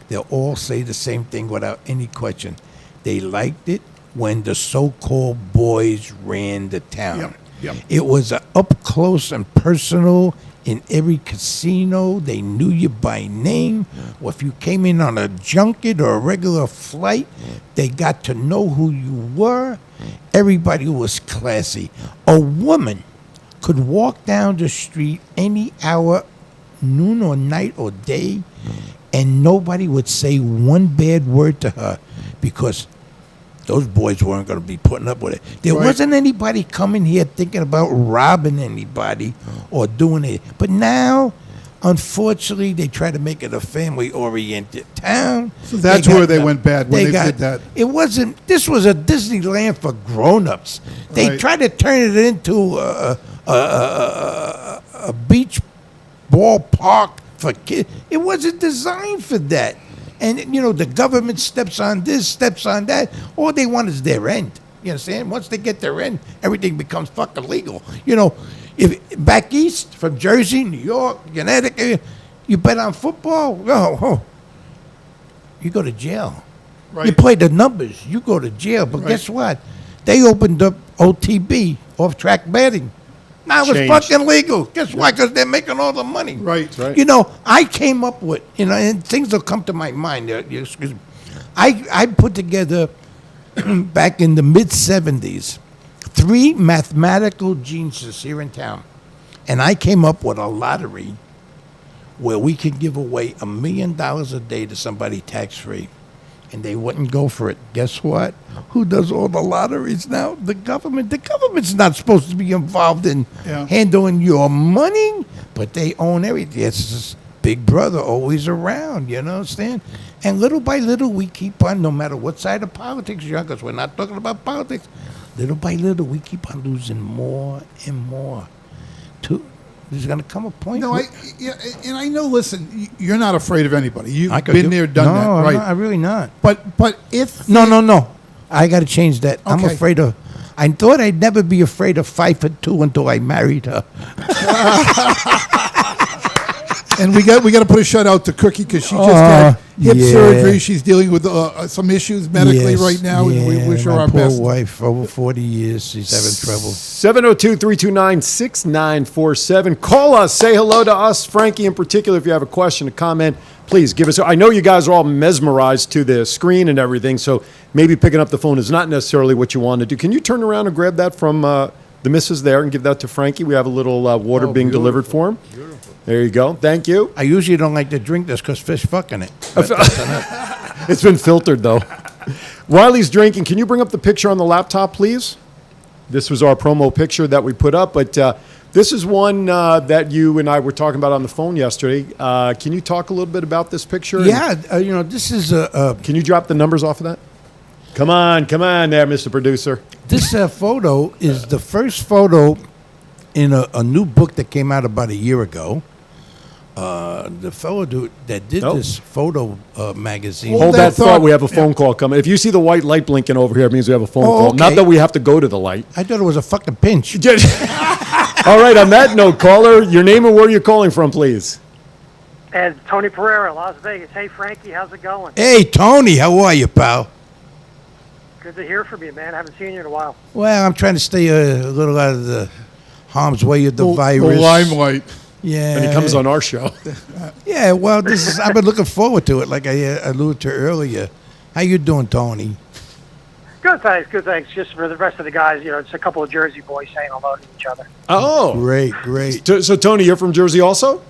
Speaker 5: they'll all say the same thing without any question. They liked it when the so-called boys ran the town.
Speaker 2: Yep.
Speaker 1: Yep.
Speaker 5: It was up close and personal. In every casino, they knew you by name. Or if you came in on a junket or a regular flight, they got to know who you were. Everybody was classy. A woman could walk down the street any hour, noon or night or day, and nobody would say one bad word to her because those boys weren't going to be putting up with it. There
Speaker 2: Right.
Speaker 5: wasn't anybody coming here thinking about robbing anybody or doing it. But now, unfortunately, they try to make it a family-oriented town.
Speaker 2: So that's where they went bad, when they did that.
Speaker 5: It wasn't. This was a Disneyland for grown-ups. They
Speaker 2: Right.
Speaker 5: tried to turn it into a beach ballpark for kids. It wasn't designed for that. And, you know, the government steps on this, steps on that. All they want is their end. You understand? Once they get their end, everything becomes fucking legal. You know, if back east from Jersey, New York, Connecticut, you bet on football, you go to jail.
Speaker 2: Right.
Speaker 5: You play the numbers, you go to jail. But
Speaker 2: Right.
Speaker 5: guess what? They opened up OTB, off-track betting. Now it's
Speaker 1: Changed.
Speaker 5: fucking legal. Guess why? Because they're making all the money.
Speaker 2: Right.
Speaker 1: Right.
Speaker 5: You know, I came up with, you know, and things will come to my mind. Excuse me. I put together, back in the mid-'70s, 3 mathematical geniuses here in town. And I came up with a lottery where we could give away $1 million a day to somebody tax-free. And they wouldn't go for it. Guess what? Who does all the lotteries now? The government. The government's not supposed to be involved in
Speaker 2: Yeah.
Speaker 5: handling your money, but they own everything. It's just Big Brother always around, you know, understand? And little by little, we keep on, no matter what side of politics you're on, because we're not talking about politics, little by little, we keep on losing more and more. There's going to come a point.
Speaker 2: No,
Speaker 5: where-
Speaker 2: and I know. Listen, you're not afraid of anybody. You've
Speaker 5: I could
Speaker 2: been
Speaker 5: do-
Speaker 2: there, done
Speaker 5: no,
Speaker 2: that,
Speaker 5: I'm
Speaker 2: right?
Speaker 5: not, I'm really not.
Speaker 2: But if
Speaker 5: No. I got to change that. I'm
Speaker 2: Okay.
Speaker 5: afraid of. I thought I'd never be afraid of 5'2" until I married her.
Speaker 2: And we got to put a shout out to Cookie because she just had hip
Speaker 5: yeah.
Speaker 2: surgery. She's dealing with some issues medically
Speaker 5: Yes,
Speaker 2: right now, and we
Speaker 5: yeah,
Speaker 2: wish her
Speaker 5: my
Speaker 2: our
Speaker 5: poor
Speaker 2: best.
Speaker 5: wife, over 40 years, she's having trouble.
Speaker 1: 702-329-6947. Call us. Say hello to us, Frankie in particular. If you have a question, a comment, please give us. I know you guys are all mesmerized to the screen and everything, so maybe picking up the phone is not necessarily what you want to do. Can you turn around and grab that from the missus there and give that to Frankie? We have a little water being delivered for him. There you go. Thank you.
Speaker 5: I usually don't like to drink this because fish fucking it. But
Speaker 1: It's been filtered, though. While he's drinking, can you bring up the picture on the laptop, please? This was our promo picture that we put up, but this is one that you and I were talking about on the phone yesterday. Can you talk a little bit about this picture?
Speaker 5: yeah, you know, this is
Speaker 1: Can you drop the numbers off of that? Come on there, Mr. Producer.
Speaker 5: this photo is the first photo in a new book that came out about a year ago. The fellow that did
Speaker 1: Oh.
Speaker 5: this photo magazine.
Speaker 2: Well,
Speaker 1: Hold
Speaker 2: that
Speaker 1: that thought.
Speaker 2: thought-
Speaker 1: We have a phone call coming. If you see the white light blinking over here, it means we have a phone
Speaker 5: Oh,
Speaker 1: call. Not
Speaker 5: okay.
Speaker 1: that we have to go to the light.
Speaker 5: I thought it was a fucking pinch.
Speaker 1: All right, on that note, caller, your name and where you're calling from, please.
Speaker 6: And Tony Pereira, Las Vegas. Hey, Frankie, how's it going?
Speaker 5: Hey, Tony, how are you, pal?
Speaker 6: Good to hear from you, man. I haven't seen you in a while.
Speaker 5: Well, I'm trying to stay a little out of the harm's way of the
Speaker 2: The
Speaker 5: virus.
Speaker 2: limelight.
Speaker 5: Yeah.
Speaker 1: And he comes on our show.
Speaker 5: Yeah, well, this is. I've been looking forward to it, like I alluded to earlier. How you doing, Tony?
Speaker 6: Good, thanks. Good, thanks. Just for the rest of the guys, you know, it's a couple of Jersey boys saying hello to each other.
Speaker 1: Oh.
Speaker 5: Great, great.
Speaker 1: So, Tony, you're from Jersey also?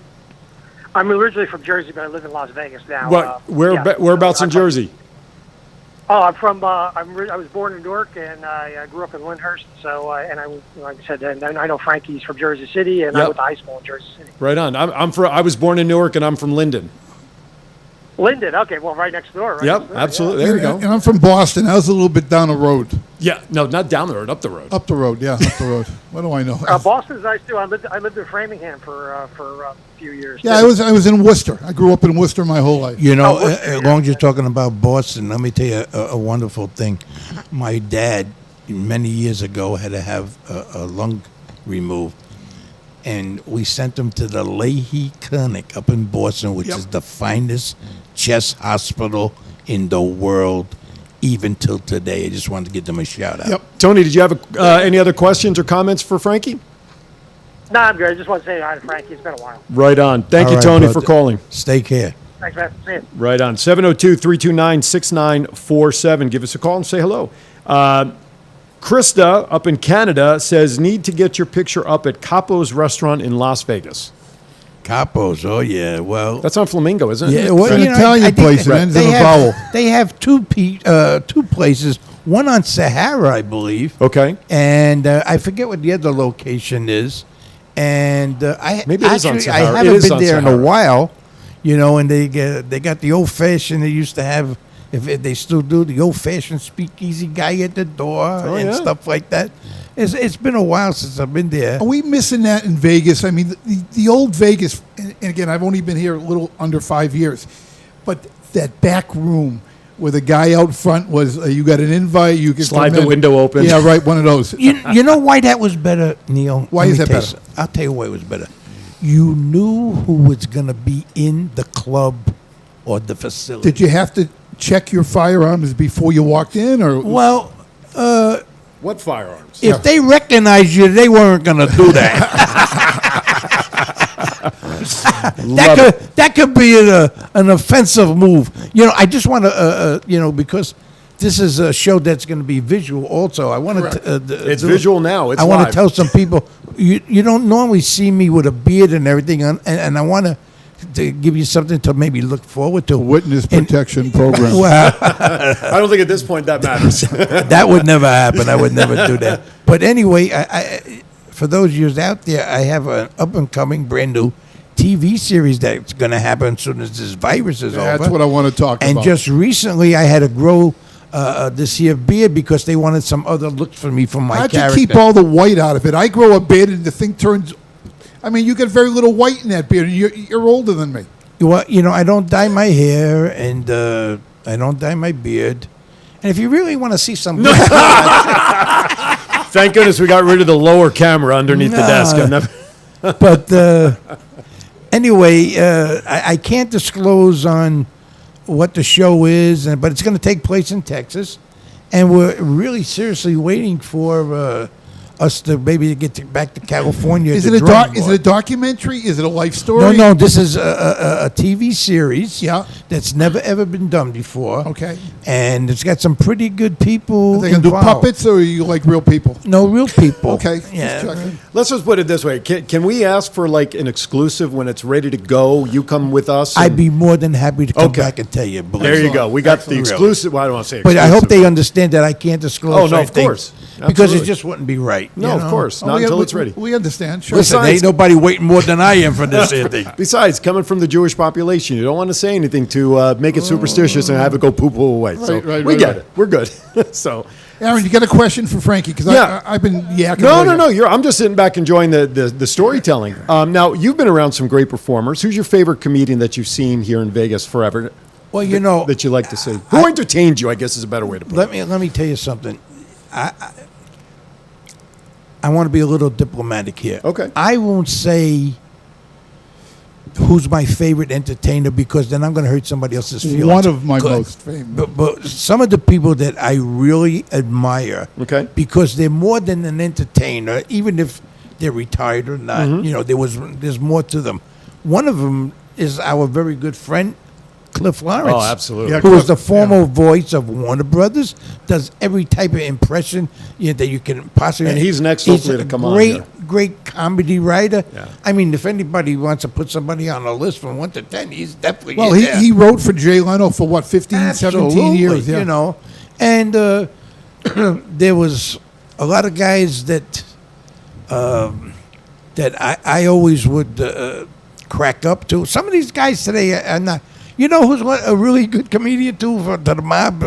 Speaker 6: I'm originally from Jersey, but I live in Las Vegas now.
Speaker 1: Whereabouts in Jersey?
Speaker 6: Oh, I'm from. I was born in Newark, and I grew up in Lyndhurst. So, and I, like I said, and I know Frankie's from Jersey City, and I
Speaker 1: Yep.
Speaker 6: went to high school in Jersey City.
Speaker 1: Right on. I was born in Newark, and I'm from Linden.
Speaker 6: Linden, okay, well, right next door, right?
Speaker 1: Yep,
Speaker 6: next door,
Speaker 1: absolutely. There you
Speaker 2: And
Speaker 1: go.
Speaker 2: I'm from Boston. I was a little bit down the road.
Speaker 1: Yeah, no, not down the road, up the road.
Speaker 2: Up the road, yeah, up the road. What do I know?
Speaker 6: Boston's nice too. I lived in Framingham for a few years.
Speaker 2: Yeah, I was in Worcester. I grew up in Worcester my whole life.
Speaker 5: You know,
Speaker 6: Oh, Worcester,
Speaker 5: as
Speaker 6: yeah.
Speaker 5: long as you're talking about Boston, let me tell you a wonderful thing. My dad, many years ago, had to have a lung removed. And we sent him to the Leahy Clinic up in Boston, which
Speaker 2: Yep.
Speaker 5: is the finest chest hospital in the world. even till today. I just wanted to give them a shout out.
Speaker 2: Yep.
Speaker 1: Tony, did you have any other questions or comments for Frankie?
Speaker 6: No, I'm good. I just want to say hi to Frankie. It's been a while.
Speaker 1: Right on. Thank
Speaker 5: All
Speaker 1: you,
Speaker 5: right,
Speaker 1: Tony,
Speaker 5: bud.
Speaker 1: for calling.
Speaker 5: Stay care.
Speaker 6: Thanks, man. See you.
Speaker 1: Right on. 702-329-6947. Give us a call and say hello. Krista up in Canada says, need to get your picture up at Capo's restaurant in Las Vegas.
Speaker 5: Capos, oh yeah. Well,
Speaker 1: That's on Flamingo, isn't it?
Speaker 5: yeah. Well,
Speaker 2: It's an Italian place. It ends in a vowel.
Speaker 5: They have two places. One on Sahara, I believe.
Speaker 1: Okay.
Speaker 5: And I forget what the other location is. And I
Speaker 1: Maybe it is on
Speaker 5: actually, I
Speaker 1: Sahara. It
Speaker 5: haven't
Speaker 1: is
Speaker 5: been
Speaker 1: on
Speaker 5: there in
Speaker 1: Sahara.
Speaker 5: a while, and they got the old fashioned. They used to have, if they still do, the old fashioned speakeasy guy at the door and
Speaker 1: yeah.
Speaker 5: stuff like that. It's been a while since I've been there.
Speaker 2: Are we missing that in Vegas? I mean, the old Vegas, and again, I've only been here a little under 5 years, but that back room where the guy out front was, you got an invite, you can
Speaker 1: Slide
Speaker 2: come
Speaker 1: the
Speaker 2: in.
Speaker 1: window open.
Speaker 2: Yeah, right, one of those.
Speaker 5: You know why that was better, Neil?
Speaker 2: Why
Speaker 5: Let
Speaker 2: is
Speaker 5: me
Speaker 2: that
Speaker 5: tell you
Speaker 2: better?
Speaker 5: I'll tell you why it was better. You knew who was going to be in the club or the facility.
Speaker 2: Did you have to check your firearms before you walked in, or
Speaker 5: Well,
Speaker 1: What firearms?
Speaker 5: if they recognized you, they weren't going to do that. That could be an offensive move. I just want to, because this is a show that's going to be visual also. I want to.
Speaker 1: It's visual now. It's
Speaker 5: I want
Speaker 1: live.
Speaker 5: to tell some people you don't normally see me with a beard and everything, and I want to give you something to maybe look forward to.
Speaker 2: witness protection program?
Speaker 5: Well,
Speaker 1: I don't think at this point that matters.
Speaker 5: that would never happen. I would never do that. But anyway, I for those years out there, I have an up and coming brand new TV series that's going to happen as soon as this virus is over.
Speaker 2: That's what I want to talk
Speaker 5: And
Speaker 2: about.
Speaker 5: just recently, I had to grow this here beard because they wanted some other looks for me from my
Speaker 2: How'd
Speaker 5: character.
Speaker 2: you keep all the white out of it? I grow a beard and the thing turns. I mean, you get very little white in that beard, and you're older than me.
Speaker 5: Well, I don't dye my hair and I don't dye my beard. And if you really want to see some,
Speaker 1: Thank goodness we got rid of the lower camera underneath the
Speaker 5: No.
Speaker 1: desk. I'm never-
Speaker 5: but anyway, I can't disclose on what the show is, but it's going to take place in Texas, and we're really seriously waiting for us to maybe get back to California.
Speaker 2: Is
Speaker 5: to
Speaker 2: it a
Speaker 5: drawing
Speaker 2: Is it a
Speaker 5: board.
Speaker 2: documentary? Is it a life story?
Speaker 5: No, this is a TV series.
Speaker 2: Yeah.
Speaker 5: That's never ever been done before.
Speaker 2: Okay.
Speaker 5: And it's got some pretty good people.
Speaker 2: Are they gonna do
Speaker 5: involved.
Speaker 2: puppets, or are you like real people?
Speaker 5: No, real people.
Speaker 2: Okay. just
Speaker 5: Yeah.
Speaker 2: checking.
Speaker 1: Let's just put it this way. Can we ask for like an exclusive when it's ready to go? You come with us.
Speaker 5: I'd
Speaker 1: and-
Speaker 5: be more than happy to come
Speaker 1: Okay.
Speaker 5: back and tell you. believe
Speaker 1: There you
Speaker 5: me.
Speaker 1: go. We got the
Speaker 5: Really.
Speaker 1: exclusive. Well, I don't want to say
Speaker 5: But
Speaker 1: exclusive.
Speaker 5: I hope they understand that I can't disclose.
Speaker 1: Oh, no, of
Speaker 5: anything
Speaker 1: course.
Speaker 5: because
Speaker 1: Absolutely.
Speaker 5: it just wouldn't be right.
Speaker 1: No,
Speaker 5: you
Speaker 1: of
Speaker 5: know?
Speaker 1: course. Not
Speaker 2: we,
Speaker 1: until
Speaker 2: we-
Speaker 1: it's ready.
Speaker 2: We understand. Sure.
Speaker 5: Listen,
Speaker 1: Besides-
Speaker 5: ain't nobody waiting more than I am for this here thing.
Speaker 1: Besides, coming from the Jewish population, you don't want to say anything to make it superstitious and have it go poo-poo away. So
Speaker 2: right,
Speaker 1: we
Speaker 2: right,
Speaker 1: get
Speaker 2: right.
Speaker 1: it. We're good. So,
Speaker 2: Aaron, you got a question for Frankie? Because
Speaker 1: Yeah.
Speaker 2: I've been yakking.
Speaker 1: no.
Speaker 2: away here.
Speaker 1: I'm just sitting back enjoying the storytelling. Now, you've been around some great performers. Who's your favorite comedian that you've seen here in Vegas forever?
Speaker 5: Well, you know,
Speaker 1: that you like to see. Who entertained you? I guess is a better way to put it.
Speaker 5: let me tell you something. I want to be a little diplomatic here.
Speaker 1: Okay.
Speaker 5: I won't say who's my favorite entertainer because then I'm going to hurt somebody else's feelings.
Speaker 2: One of my
Speaker 5: Good.
Speaker 2: most famous.
Speaker 5: But some of the people that I really admire,
Speaker 1: Okay.
Speaker 5: because they're more than an entertainer, even if they're retired or not.
Speaker 1: Mm-hmm.
Speaker 5: There's more to them. One of them is our very good friend, Cliff Lawrence.
Speaker 1: Oh, absolutely.
Speaker 2: Yeah,
Speaker 5: Who is
Speaker 2: Cliff,
Speaker 5: the former voice of Warner Brothers, does every type of impression that you can possibly.
Speaker 1: And he's next, hopefully, to come on here.
Speaker 5: Great comedy writer.
Speaker 1: Yeah.
Speaker 5: I mean, if anybody wants to put somebody on a list from 1 to 10, he's definitely
Speaker 2: Well,
Speaker 5: in
Speaker 2: he,
Speaker 5: there.
Speaker 2: he wrote for Jay Leno for what, 15, 17
Speaker 5: Absolutely,
Speaker 2: years? Yeah.
Speaker 5: you know. And there was a lot of guys that I always would crack up to. Some of these guys today are not. You know who's a really good comedian too to the mob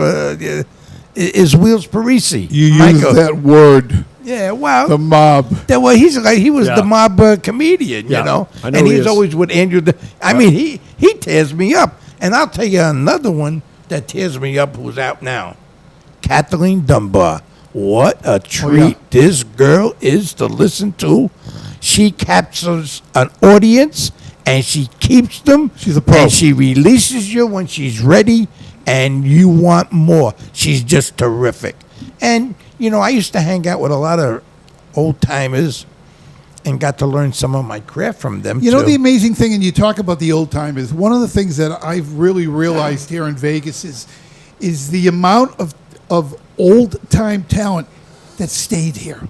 Speaker 5: is Wheels Parisi.
Speaker 2: You use
Speaker 5: Michael.
Speaker 2: that word,
Speaker 5: Yeah, well,
Speaker 2: the mob.
Speaker 5: he was
Speaker 1: Yeah.
Speaker 5: the mob comedian,
Speaker 1: Yeah,
Speaker 5: you know,
Speaker 1: I know
Speaker 5: and
Speaker 1: he
Speaker 5: he's
Speaker 1: is.
Speaker 5: always with Andrew. I mean, he tears me up, and I'll tell you another one that tears me up who's out now, Kathleen Dunbar. What a treat this girl is to listen to. She captures an audience and she keeps them.
Speaker 2: She's a pro.
Speaker 5: And she releases you when she's ready. and you want more. She's just terrific. And, you know, I used to hang out with a lot of old timers and got to learn some of my craft from them.
Speaker 2: You know,
Speaker 5: too.
Speaker 2: the amazing thing, and you talk about the old timers, one of the things that I've really realized here in Vegas is the amount of old time talent that stayed here,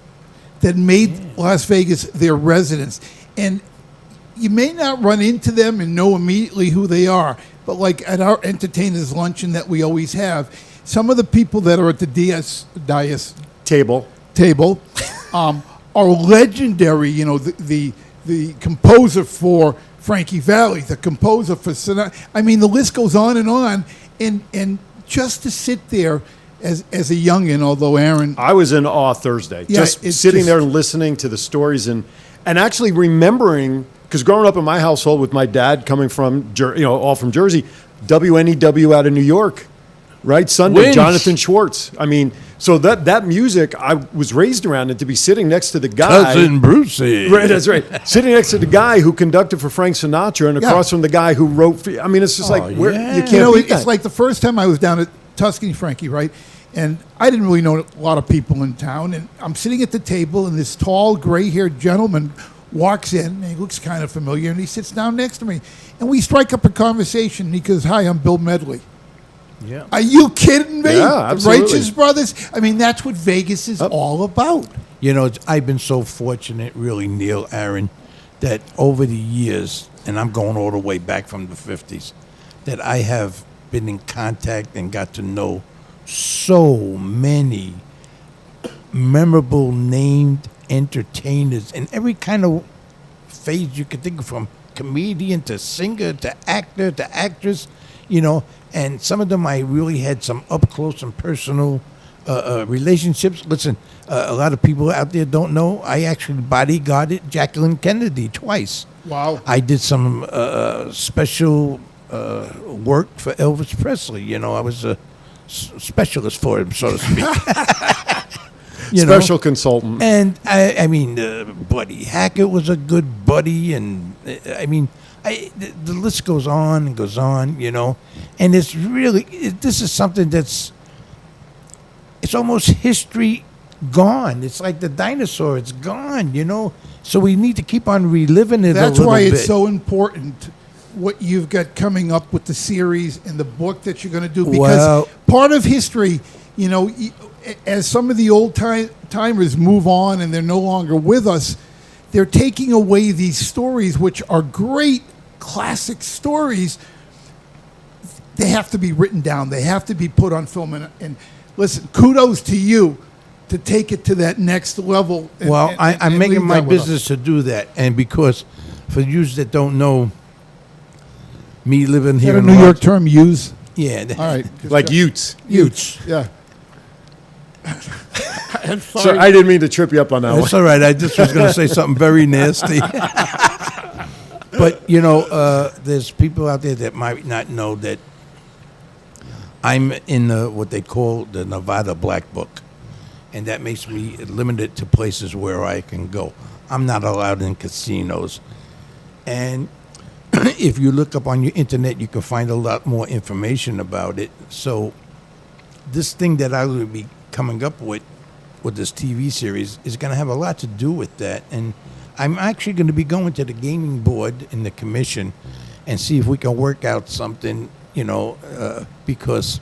Speaker 2: that made Las Vegas their residence. And you may not run into them and know immediately who they are, but like at our entertainers luncheon that we always have, some of the people that are at the dais
Speaker 1: Table.
Speaker 2: table are legendary. You know, the composer for Frankie Valli, the composer for Sinatra. I mean, the list goes on, and just to sit there as a youngin, although Aaron,
Speaker 1: I was in awe Thursday.
Speaker 2: Yeah,
Speaker 1: just
Speaker 2: it's
Speaker 1: sitting
Speaker 2: just-
Speaker 1: there and listening to the stories and actually remembering, because growing up in my household with my dad coming from, all from Jersey, WNEW out of New York, right? Sunday,
Speaker 5: Winch.
Speaker 1: Jonathan Schwartz. I mean, so that music, I was raised around, and to be sitting next to the guy.
Speaker 5: Cousin Brucey.
Speaker 1: Right, that's right. Sitting next to the guy who conducted for Frank Sinatra and across from the guy who wrote for, I mean, it's just like, where,
Speaker 5: yeah.
Speaker 1: you can't
Speaker 2: you know,
Speaker 1: beat
Speaker 2: it's
Speaker 1: that.
Speaker 2: like the first time I was down at Tuscany, Frankie, right? And I didn't really know a lot of people in town. And I'm sitting at the table, and this tall, gray-haired gentleman walks in, and he looks kind of familiar, and he sits down next to me. And we strike up a conversation, and he goes, "Hi, I'm Bill Medley."
Speaker 5: Yeah.
Speaker 2: Are you kidding me?
Speaker 1: Yeah,
Speaker 2: The
Speaker 1: absolutely.
Speaker 2: Righteous Brothers? I mean, that's what Vegas is all about.
Speaker 5: You know, I've been so fortunate, really, Neil, Aaron, that over the years, and I'm going all the way back from the 50s, that I have been in contact and got to know so many memorable named entertainers in every kind of phase you could think of, from comedian to singer to actor to actress, you know, and some of them I really had some up close and personal relationships. Listen, a lot of people out there don't know, I actually bodyguarded Jacqueline Kennedy twice.
Speaker 2: Wow.
Speaker 5: I did some special work for Elvis Presley. You know, I was a specialist for him, so to speak. You know?
Speaker 1: Special consultant.
Speaker 5: And I mean, Buddy Hackett was a good buddy, and I mean, the list goes on and goes on, you know. And it's really, this is something it's almost history gone. It's like the dinosaur, it's gone, you know. So we need to keep on reliving it.
Speaker 2: That's
Speaker 5: a little
Speaker 2: why
Speaker 5: bit.
Speaker 2: it's so important what you've got coming up with the series and the book that you're going to do, because
Speaker 5: Well-
Speaker 2: part of history, you know, as some of the old timers move on and they're no longer with us, they're taking away these stories, which are great classic stories. They have to be written down. They have to be put on film. And listen, kudos to you to take it to that next level. And,
Speaker 5: Well,
Speaker 2: and
Speaker 5: I'm making
Speaker 2: leave
Speaker 5: my
Speaker 2: that with us.
Speaker 5: business to do that, and because for you that don't know, me living
Speaker 2: Is
Speaker 5: here
Speaker 2: that a
Speaker 5: in
Speaker 2: New York
Speaker 5: Los-
Speaker 2: term, use?
Speaker 5: yeah,
Speaker 2: All right. just
Speaker 1: Like
Speaker 2: check.
Speaker 1: Utes.
Speaker 5: Utes.
Speaker 2: Yeah.
Speaker 1: So I didn't mean to trip you up on that
Speaker 5: That's
Speaker 1: one.
Speaker 5: all right. I just was going to say something very nasty. But, you know, there's people out there that might not know that I'm in what they call the Nevada Black Book. And that makes me limited to places where I can go. I'm not allowed in casinos. And if you look up on your internet, you can find a lot more information about it. So this thing that I will be coming up with this TV series is going to have a lot to do with that. And I'm actually going to be going to the gaming board and the commission and see if we can work out something, you know, because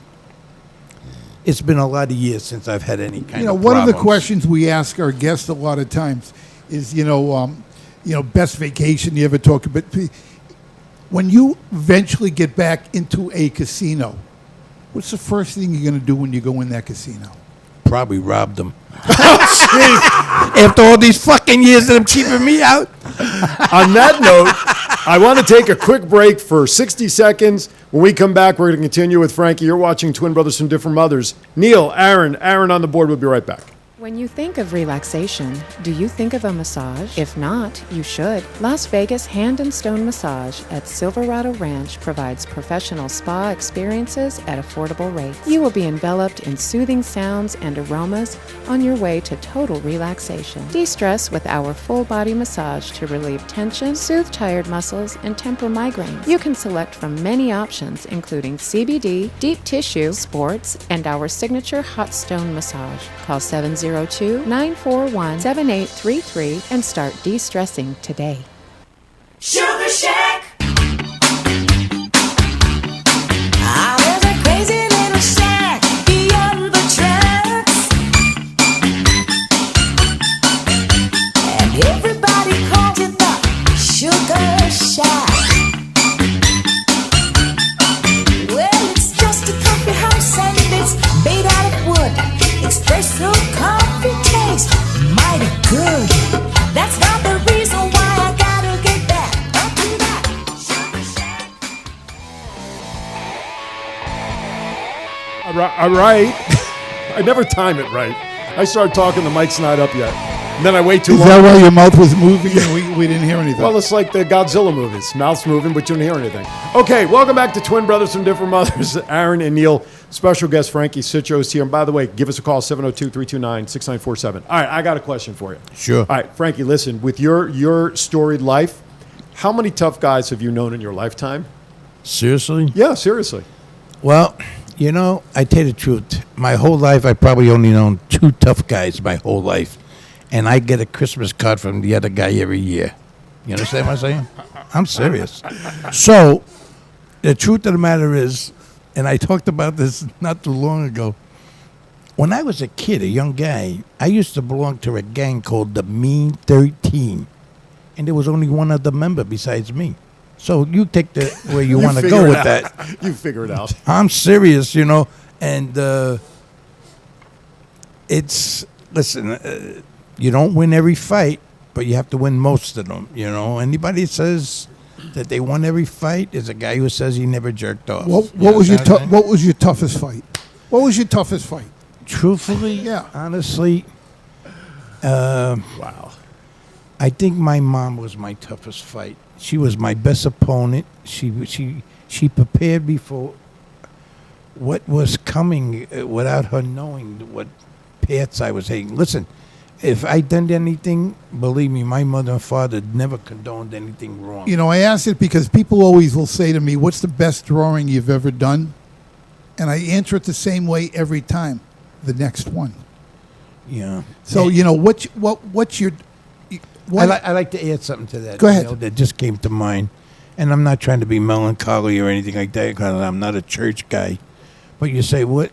Speaker 5: it's been a lot of years since I've had any kind
Speaker 2: You know,
Speaker 5: of
Speaker 2: one of the
Speaker 5: problems.
Speaker 2: questions we ask our guests a lot of times is, best vacation you ever talk about. When you eventually get back into a casino, what's the first thing you're going to do when you go in that casino?
Speaker 5: Probably robbed them. After all these fucking years of them keeping me out.
Speaker 1: On that note, I want to take a quick break for 60 seconds. When we come back, we're going to continue with Frankie. You're watching Twin Brothers from Different Mothers. Neil, Aaron on the board. We'll be right back.
Speaker 4: When you think of relaxation, do you think of a massage? If not, you should. Las Vegas Hand and Stone Massage at Silverado Ranch provides professional spa experiences at affordable rates. You will be enveloped in soothing sounds and aromas on your way to total relaxation. De-stress with our full-body massage to relieve tension, soothe tired muscles, and temper migraines. You can select from many options, including CBD, deep tissue, sports, and our signature hot stone massage. Call 702-941-7833 and start de-stressing today.
Speaker 3: Sugar Shack. I was a crazy little shack beyond the tracks, and everybody called it the Sugar Shack. Well, it's just a coffee house and it's made out of wood. Espresso coffee tastes mighty good. That's not the reason why I gotta get back up to that Sugar Shack.
Speaker 1: All right. I never time it right. I start talking, the mic's not up yet. And then I wait too
Speaker 2: Is
Speaker 1: long.
Speaker 2: that why your mouth was moving and we didn't hear anything?
Speaker 1: Well, it's like the Godzilla movies. Mouth's moving, but you don't hear anything. Okay, welcome back to Twin Brothers from Different Mothers. Aaron and Neil. Special guest Frankie Citro is here. And by the way, give us a call, 702-329-6947. All right, I got a question for you.
Speaker 5: Sure.
Speaker 1: All right, Frankie, listen, with your storied life, how many tough guys have you known in your lifetime?
Speaker 5: Seriously?
Speaker 1: Yeah, seriously.
Speaker 5: Well, you know, I tell you the truth. My whole life, I probably only known 2 tough guys my whole life. And I get a Christmas card from the other guy every year. You understand what I'm saying? I'm serious. So, the truth of the matter is, and I talked about this not too long ago, when I was a kid, a young guy, I used to belong to a gang called the Mean 13. And there was only one other member besides me. So you take the where you want to
Speaker 1: figure
Speaker 5: go
Speaker 1: it
Speaker 5: with
Speaker 1: out.
Speaker 5: that.
Speaker 1: You figure it out.
Speaker 5: I'm serious, you know, and it's listen. You don't win every fight, but you have to win most of them. You know, anybody that says that they won every fight is a guy who says he never jerked off.
Speaker 2: what
Speaker 5: You
Speaker 2: was your
Speaker 5: understand
Speaker 2: what was your toughest fight? What was your toughest fight?
Speaker 5: Truthfully,
Speaker 2: Yeah.
Speaker 5: honestly,
Speaker 1: Wow.
Speaker 5: I think my mom was my toughest fight. She was my best opponent. She prepared me for what was coming without her knowing what paths I was taking. Listen, if I done anything, believe me, my mother and father never condoned anything wrong.
Speaker 2: You know, I ask it because people always will say to me, "What's the best drawing you've ever done?" And I answer it the same way every time. The next one.
Speaker 5: Yeah.
Speaker 2: So you know what's your what,
Speaker 5: I like to add something to that.
Speaker 2: Go ahead.
Speaker 5: You know, that just came to mind. And I'm not trying to be melancholy or anything like that, because I'm not a church guy. But you say, what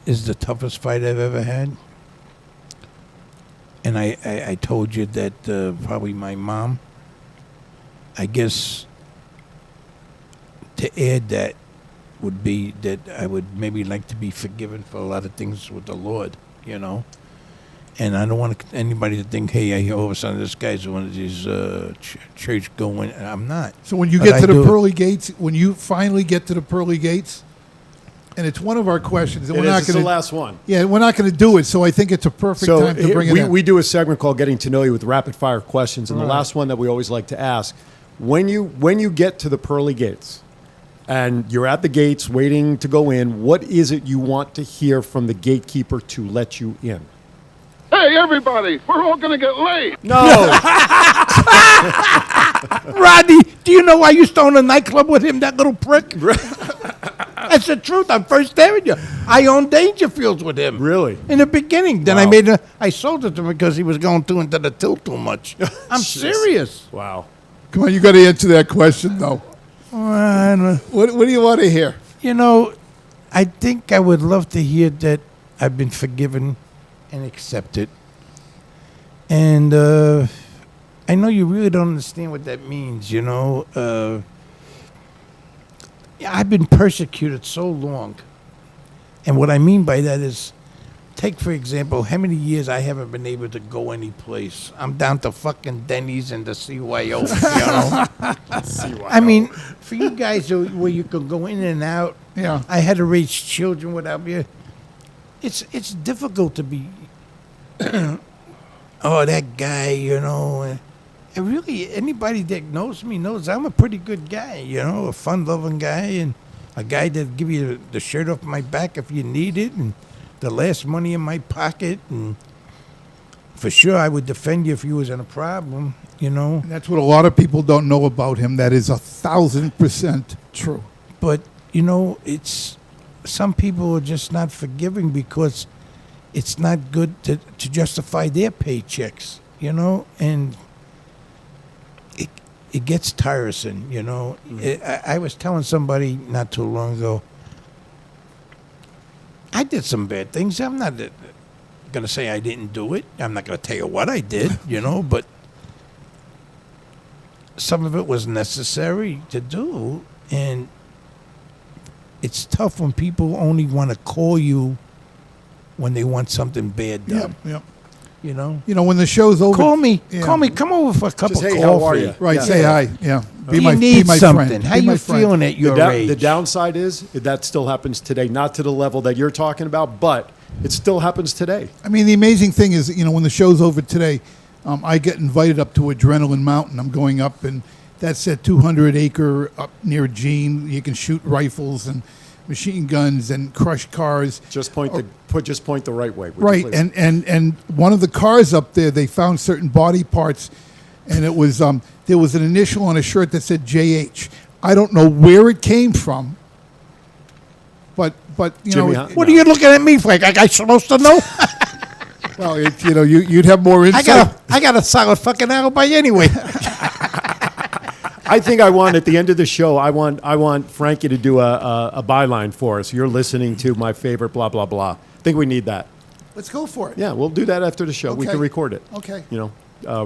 Speaker 5: is the toughest fight I've ever had? And I told you that probably my mom. I guess to add that would be that I would maybe like to be forgiven for a lot of things with the Lord, you know. And I don't want anybody to think, hey, I all of a sudden this guy's one of these church going. I'm not.
Speaker 2: So when you
Speaker 5: But
Speaker 2: get
Speaker 5: I
Speaker 2: to the
Speaker 5: do-
Speaker 2: pearly gates, when you finally get to the pearly gates, and it's one of our questions, and
Speaker 1: It
Speaker 2: we're
Speaker 1: is.
Speaker 2: not
Speaker 1: It's the
Speaker 2: going to.
Speaker 1: last one.
Speaker 2: Yeah, we're not going to do it. So I think it's a perfect time to bring it in.
Speaker 1: we do a segment called Getting to Know You with rapid fire questions, and the last one that we always like to ask: when you get to the pearly gates, and you're at the gates waiting to go in, what is it you want to hear from the gatekeeper to let you in?
Speaker 7: Hey, everybody, we're all going to get laid.
Speaker 1: No,
Speaker 5: Rodney, do you know I used to own a nightclub with him, that little prick? That's the truth. I'm first telling you. I owned Dangerfields with him.
Speaker 1: Really?
Speaker 5: In the beginning. Then
Speaker 1: Wow.
Speaker 5: I sold it to him because he was going into the till too much. I'm serious.
Speaker 1: wow.
Speaker 2: Come on, you got to answer that question though. What do you want to hear?
Speaker 5: You know, I think I would love to hear that I've been forgiven and accepted. And I know you really don't understand what that means, you know. I've been persecuted so long. And what I mean by that is, take, for example, how many years I haven't been able to go any place. I'm down to fucking Denny's and the CYO, you know. I mean, for you guys where you could go in and out,
Speaker 2: Yeah.
Speaker 5: I had to raise children without me. it's difficult to be. Oh, that guy, you know. And really, anybody that knows me knows I'm a pretty good guy, you know, a fun-loving guy, and a guy that give you the shirt off my back if you need it, and the last money in my pocket, and for sure I would defend you if you was in a problem, you know.
Speaker 2: And that's what a lot of people don't know about him. That is 1,000% true.
Speaker 5: But you know, it's some people are just not forgiving because it's not good to justify their paychecks, you know, and it gets tiresome, you know. I was telling somebody not too long ago, I did some bad things. I'm not going to say I didn't do it. I'm not going to tell you what I did, you know, but some of it was necessary to do, and it's tough when people only want to call you when they want something bad done.
Speaker 2: Yep.
Speaker 5: You know,
Speaker 2: When the show's over,
Speaker 5: call me,
Speaker 2: yeah.
Speaker 5: come over for a cup
Speaker 1: Just,
Speaker 5: of
Speaker 1: hey,
Speaker 5: coffee.
Speaker 1: how are you?
Speaker 2: Right,
Speaker 1: Yeah.
Speaker 2: say hi. Yeah.
Speaker 5: You
Speaker 2: Be
Speaker 5: need
Speaker 2: my
Speaker 5: something.
Speaker 2: friend.
Speaker 5: How
Speaker 2: Be my
Speaker 5: you
Speaker 2: friend.
Speaker 5: feeling at your age?
Speaker 1: The downside is that still happens today, not to the level that you're talking about, but it still happens today.
Speaker 2: I mean, the amazing thing is, when the show's over today, I get invited up to Adrenaline Mountain. I'm going up, and that's a 200-acre up near Gene. You can shoot rifles and machine guns and crush cars.
Speaker 1: Just point the right way. would you
Speaker 2: Right,
Speaker 1: please?
Speaker 2: and one of the cars up there, they found certain body parts, and it was there was an initial on a shirt that said JH. I don't know where it came from, but you
Speaker 1: Jimmy,
Speaker 2: know,
Speaker 1: huh?
Speaker 5: What are you looking at me for? Like I supposed to know?
Speaker 2: well, you'd have more insight.
Speaker 5: I got a solid fucking alibi anyway.
Speaker 1: I think at the end of the show, I want Frankie to do a byline for us. You're listening to my favorite blah blah blah. I think we need that.
Speaker 2: Let's go for it.
Speaker 1: Yeah, we'll do that after the show. We
Speaker 2: Okay.
Speaker 1: can record it.
Speaker 2: Okay.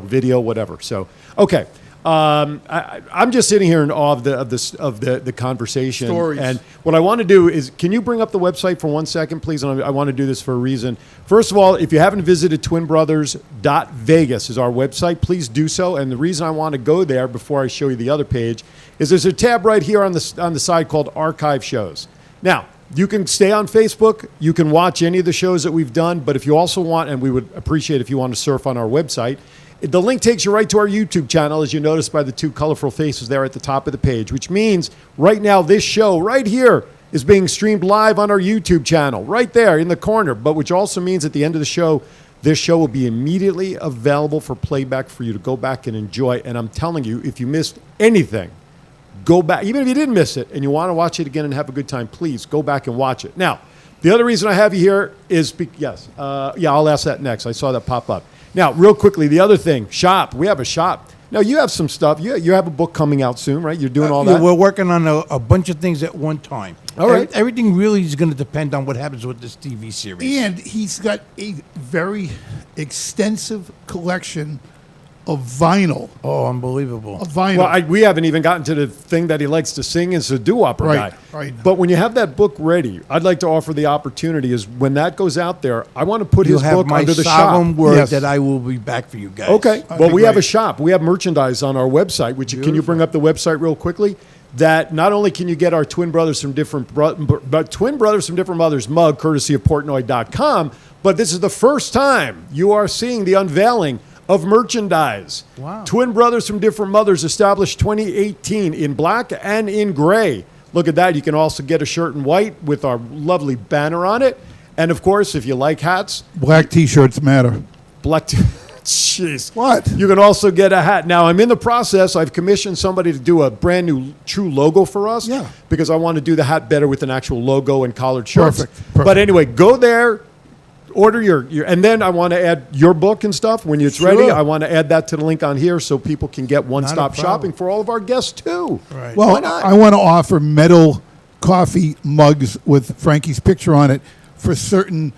Speaker 1: Video, whatever. So, okay. I'm just sitting here in awe of the conversation.
Speaker 2: Stories.
Speaker 1: And what I want to do is, can you bring up the website for 1 second, please? And I want to do this for a reason. First of all, if you haven't visited twinbrothers.vegas is our website, please do so. And the reason I want to go there before I show you the other page is there's a tab right here on the side called Archive Shows. Now, you can stay on Facebook. You can watch any of the shows that we've done. But if you also want, and we would appreciate if you want to surf on our website, the link takes you right to our YouTube channel, as you notice by the two colorful faces there at the top of the page, which means right now this show right here is being streamed live on our YouTube channel, right there in the corner, but which also means at the end of the show, this show will be immediately available for playback for you to go back and enjoy. And I'm telling you, if you missed anything, go back. Even if you didn't miss it and you want to watch it again and have a good time, please go back and watch it. Now, the other reason I have you here is, I'll ask that next. I saw that pop up. Now, real quickly, the other thing, shop. We have a shop. Now, you have some stuff. You have a book coming out soon, right? You're doing all that?
Speaker 5: We're working on a bunch of things at one time.
Speaker 1: All right.
Speaker 5: Everything really is going to depend on what happens with this TV series.
Speaker 2: And he's got a very extensive collection of vinyl.
Speaker 5: Oh, unbelievable.
Speaker 2: Of vinyl.
Speaker 1: Well, we haven't even gotten to the thing that he likes to sing as a doo-wopper
Speaker 2: Right,
Speaker 1: guy.
Speaker 2: right.
Speaker 1: But when you have that book ready, I'd like to offer the opportunity is when that goes out there, I want to put
Speaker 5: You'll
Speaker 1: his
Speaker 5: have
Speaker 1: book
Speaker 5: my
Speaker 1: under the
Speaker 5: solemn
Speaker 1: shop.
Speaker 5: word
Speaker 2: Yes.
Speaker 5: that I will be back for you guys.
Speaker 1: Okay.
Speaker 2: That'd
Speaker 1: Well,
Speaker 2: be
Speaker 1: we have a
Speaker 2: great.
Speaker 1: shop. We have merchandise on our website, which can you bring up the website real quickly? That not only can you get our Twin Brothers from Different Mothers mug, courtesy of Portnoy.com, but this is the first time you are seeing the unveiling of merchandise.
Speaker 5: Wow.
Speaker 1: Twin Brothers from Different Mothers, established 2018 in black and in gray. Look at that. You can also get a shirt in white with our lovely banner on it. And of course, if you like hats,
Speaker 2: Black T-shirts matter.
Speaker 1: black. Jeez.
Speaker 2: What?
Speaker 1: You can also get a hat. Now, I'm in the process. I've commissioned somebody to do a brand new true logo for us.
Speaker 2: Yeah.
Speaker 1: Because I want to do the hat better with an actual logo and collared shirts.
Speaker 2: Perfect.
Speaker 1: But anyway, go there. Order your, and then I want to add your book and stuff when it's ready.
Speaker 2: Sure.
Speaker 1: I want to add that to the link on here so people can get one-stop
Speaker 5: problem.
Speaker 1: shopping for all of our guests too.
Speaker 5: Right.
Speaker 2: Well,
Speaker 1: Why not?
Speaker 2: I want to offer metal coffee mugs with Frankie's picture on it for certain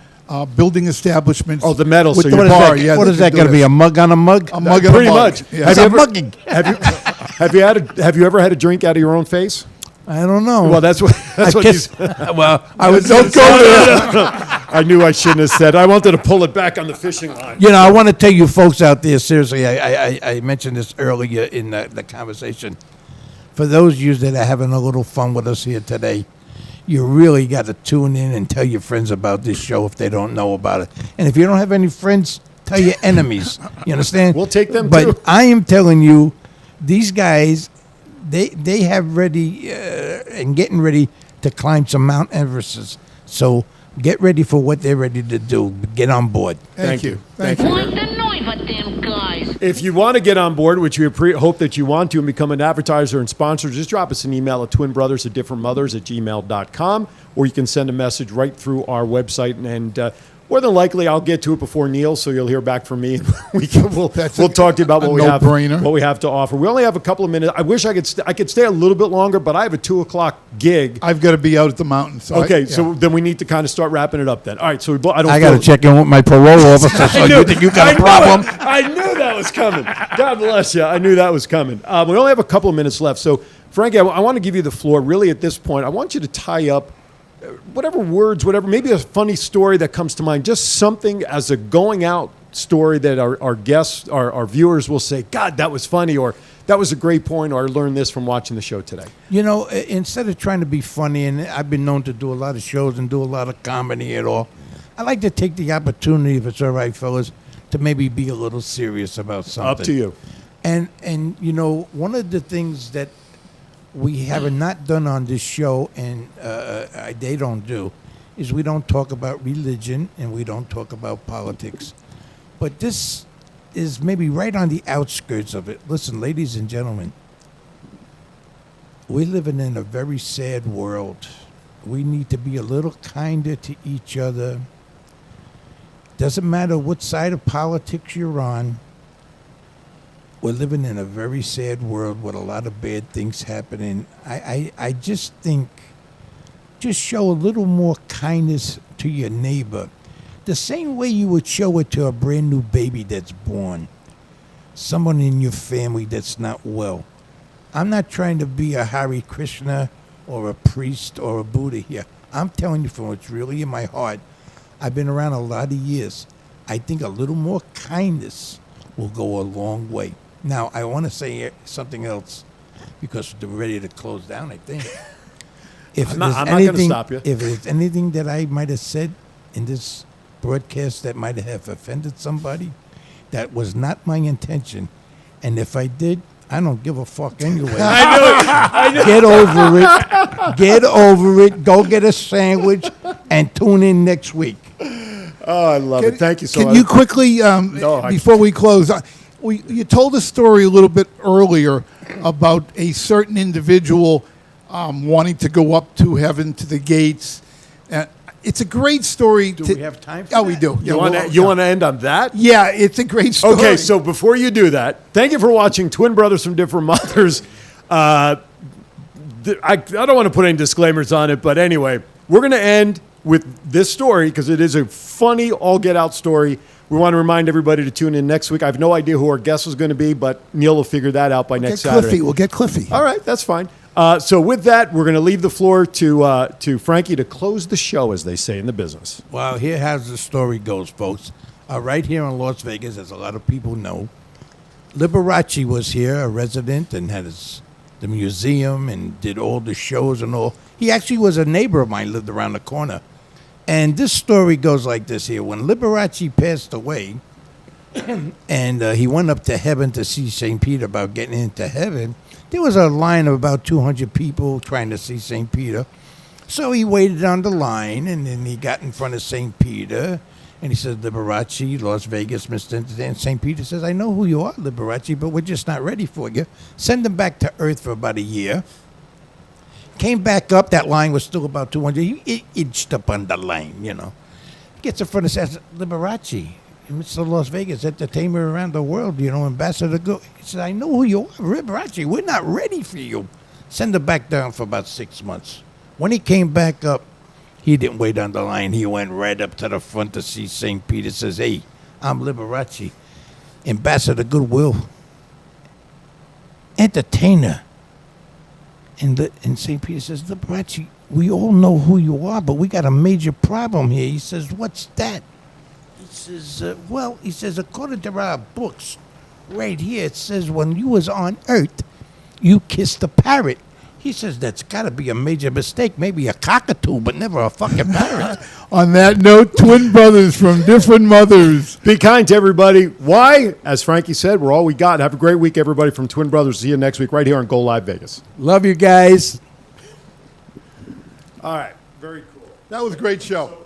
Speaker 2: building establishments.
Speaker 1: Oh, the metal,
Speaker 2: With
Speaker 1: so
Speaker 2: the
Speaker 1: your
Speaker 2: bar,
Speaker 5: What
Speaker 2: yeah.
Speaker 5: is that going to be? A mug on a mug?
Speaker 2: A mug and
Speaker 1: Pretty
Speaker 2: a mug.
Speaker 1: much.
Speaker 2: Yeah.
Speaker 1: Have you ever-
Speaker 5: mugging.
Speaker 1: Have you ever had a drink out of your own face?
Speaker 5: I don't know.
Speaker 1: Well, that's what
Speaker 5: Kiss- well, I was
Speaker 1: Don't go there. I knew I shouldn't have said. I wanted to pull it back on the fishing line.
Speaker 5: You know, I want to tell you folks out there, seriously, I mentioned this earlier in the conversation. For those of you that are having a little fun with us here today, you really got to tune in and tell your friends about this show if they don't know about it. And if you don't have any friends, tell your enemies. You understand?
Speaker 1: We'll take them
Speaker 5: But
Speaker 1: too.
Speaker 5: I am telling you, these guys, they have ready and getting ready to climb some Mount Everests. So get ready for what they're ready to do. Get on board.
Speaker 1: Thank you.
Speaker 2: Thank you.
Speaker 8: What's the noise with them guys?
Speaker 1: If you want to get on board, which we hope that you want to, and become an advertiser and sponsor, just drop us an email at twinbrothersatdifferentmothers@gmail.com, or you can send a message right through our website. And more than likely, I'll get to it before Neil, so you'll hear back from me. And we'll talk to you about
Speaker 2: a
Speaker 1: what
Speaker 2: no-brainer.
Speaker 1: we have to offer. We only have a couple of minutes. I wish I could stay a little bit longer, but I have a 2:00 gig.
Speaker 2: I've got to be out at the mountain. So
Speaker 1: So then we need to kind of start wrapping it up then. All right, so I don't.
Speaker 5: I got to check in with my parole officer. So you think you got a problem?
Speaker 1: I knew that was coming. God bless you. I knew that was coming. We only have a couple of minutes left. So, Frankie, I want to give you the floor. Really, at this point, I want you to tie up whatever words, maybe a funny story that comes to mind, just something as a going out story that our guests, our viewers will say, God, that was funny, or that was a great point, or I learned this from watching the show today.
Speaker 5: You know, instead of trying to be funny, and I've been known to do a lot of shows and do a lot of comedy and all, I like to take the opportunity, if it's all right, fellas, to maybe be a little serious about something.
Speaker 1: Up to you.
Speaker 5: And you know, one of the things that we have not done on this show, and they don't do, is we don't talk about religion and we don't talk about politics. But this is maybe right on the outskirts of it. Listen, ladies and gentlemen, we're living in a very sad world. We need to be a little kinder to each other. Doesn't matter what side of politics you're on. We're living in a very sad world with a lot of bad things happening. I just think, just show a little more kindness to your neighbor. The same way you would show it to a brand new baby that's born. Someone in your family that's not well. I'm not trying to be a Hare Krishna or a priest or a Buddha here. I'm telling you from what's really in my heart. I've been around a lot of years. I think a little more kindness will go a long way. Now, I want to say something else because we're ready to close down, I think.
Speaker 1: I'm not going to stop you.
Speaker 5: If there's anything that I might have said in this broadcast that might have offended somebody, that was not my intention. And if I did, I don't give a fuck anyway.
Speaker 1: I knew it.
Speaker 5: Get over it. Get over it. Go get a sandwich and tune in next week.
Speaker 1: Oh, I love it. Thank you so much.
Speaker 2: Can you quickly,
Speaker 1: I-
Speaker 2: before we close, you told a story a little bit earlier about a certain individual wanting to go up to heaven, to the gates. It's a great story.
Speaker 5: Do we have time for
Speaker 2: Oh, we
Speaker 5: that?
Speaker 2: do.
Speaker 1: You want to end on that?
Speaker 2: Yeah, it's a great story.
Speaker 1: Okay, so before you do that, thank you for watching Twin Brothers from Different Mothers. I don't want to put any disclaimers on it, but anyway, we're going to end with this story because it is a funny, all-get-out story. We want to remind everybody to tune in next week. I have no idea who our guest is going to be, but Neil will figure that out by next Saturday.
Speaker 2: We'll get Cliffy.
Speaker 1: All right, that's fine. So with that, we're going to leave the floor to Frankie to close the show, as they say in the business.
Speaker 5: Well, here how the story goes, folks. Right here in Las Vegas, as a lot of people know, Liberace was here, a resident, and had the museum and did all the shows and all. He actually was a neighbor of mine, lived around the corner. And this story goes like this here. When Liberace passed away, and he went up to heaven to see St. Peter about getting into heaven, there was a line of about 200 people trying to see St. Peter. So he waited on the line, and then he got in front of St. Peter, and he said, Liberace, Las Vegas, Mr. And St. Peter says, I know who you are, Liberace, but we're just not ready for you. Send him back to Earth for about a year. Came back up. That line was still about 200. He inched up on the line, you know. Gets in front and says, Liberace, Mr. Las Vegas, entertainer around the world, you know, ambassador. Go. He said, I know who you are, Liberace. We're not ready for you. Send him back down for about 6 months. When he came back up, he didn't wait on the line. He went right up to the front to see St. Peter. Says, hey, I'm Liberace, ambassador goodwill, entertainer. And St. Peter says, Liberace, we all know who you are, but we got a major problem here. He says, what's that? He says, he says, according to our books, right here, it says when you was on Earth, you kissed a parrot. He says, that's got to be a major mistake. Maybe a cockatoo, but never a fucking parrot.
Speaker 2: On that note, twin brothers from different mothers.
Speaker 1: Be kind to everybody. Why? As Frankie said, we're all we got. Have a great week, everybody, from Twin Brothers. See you next week right here on Go Live Vegas.
Speaker 5: Love you guys.
Speaker 1: All right. Very cool.
Speaker 2: That was a great show.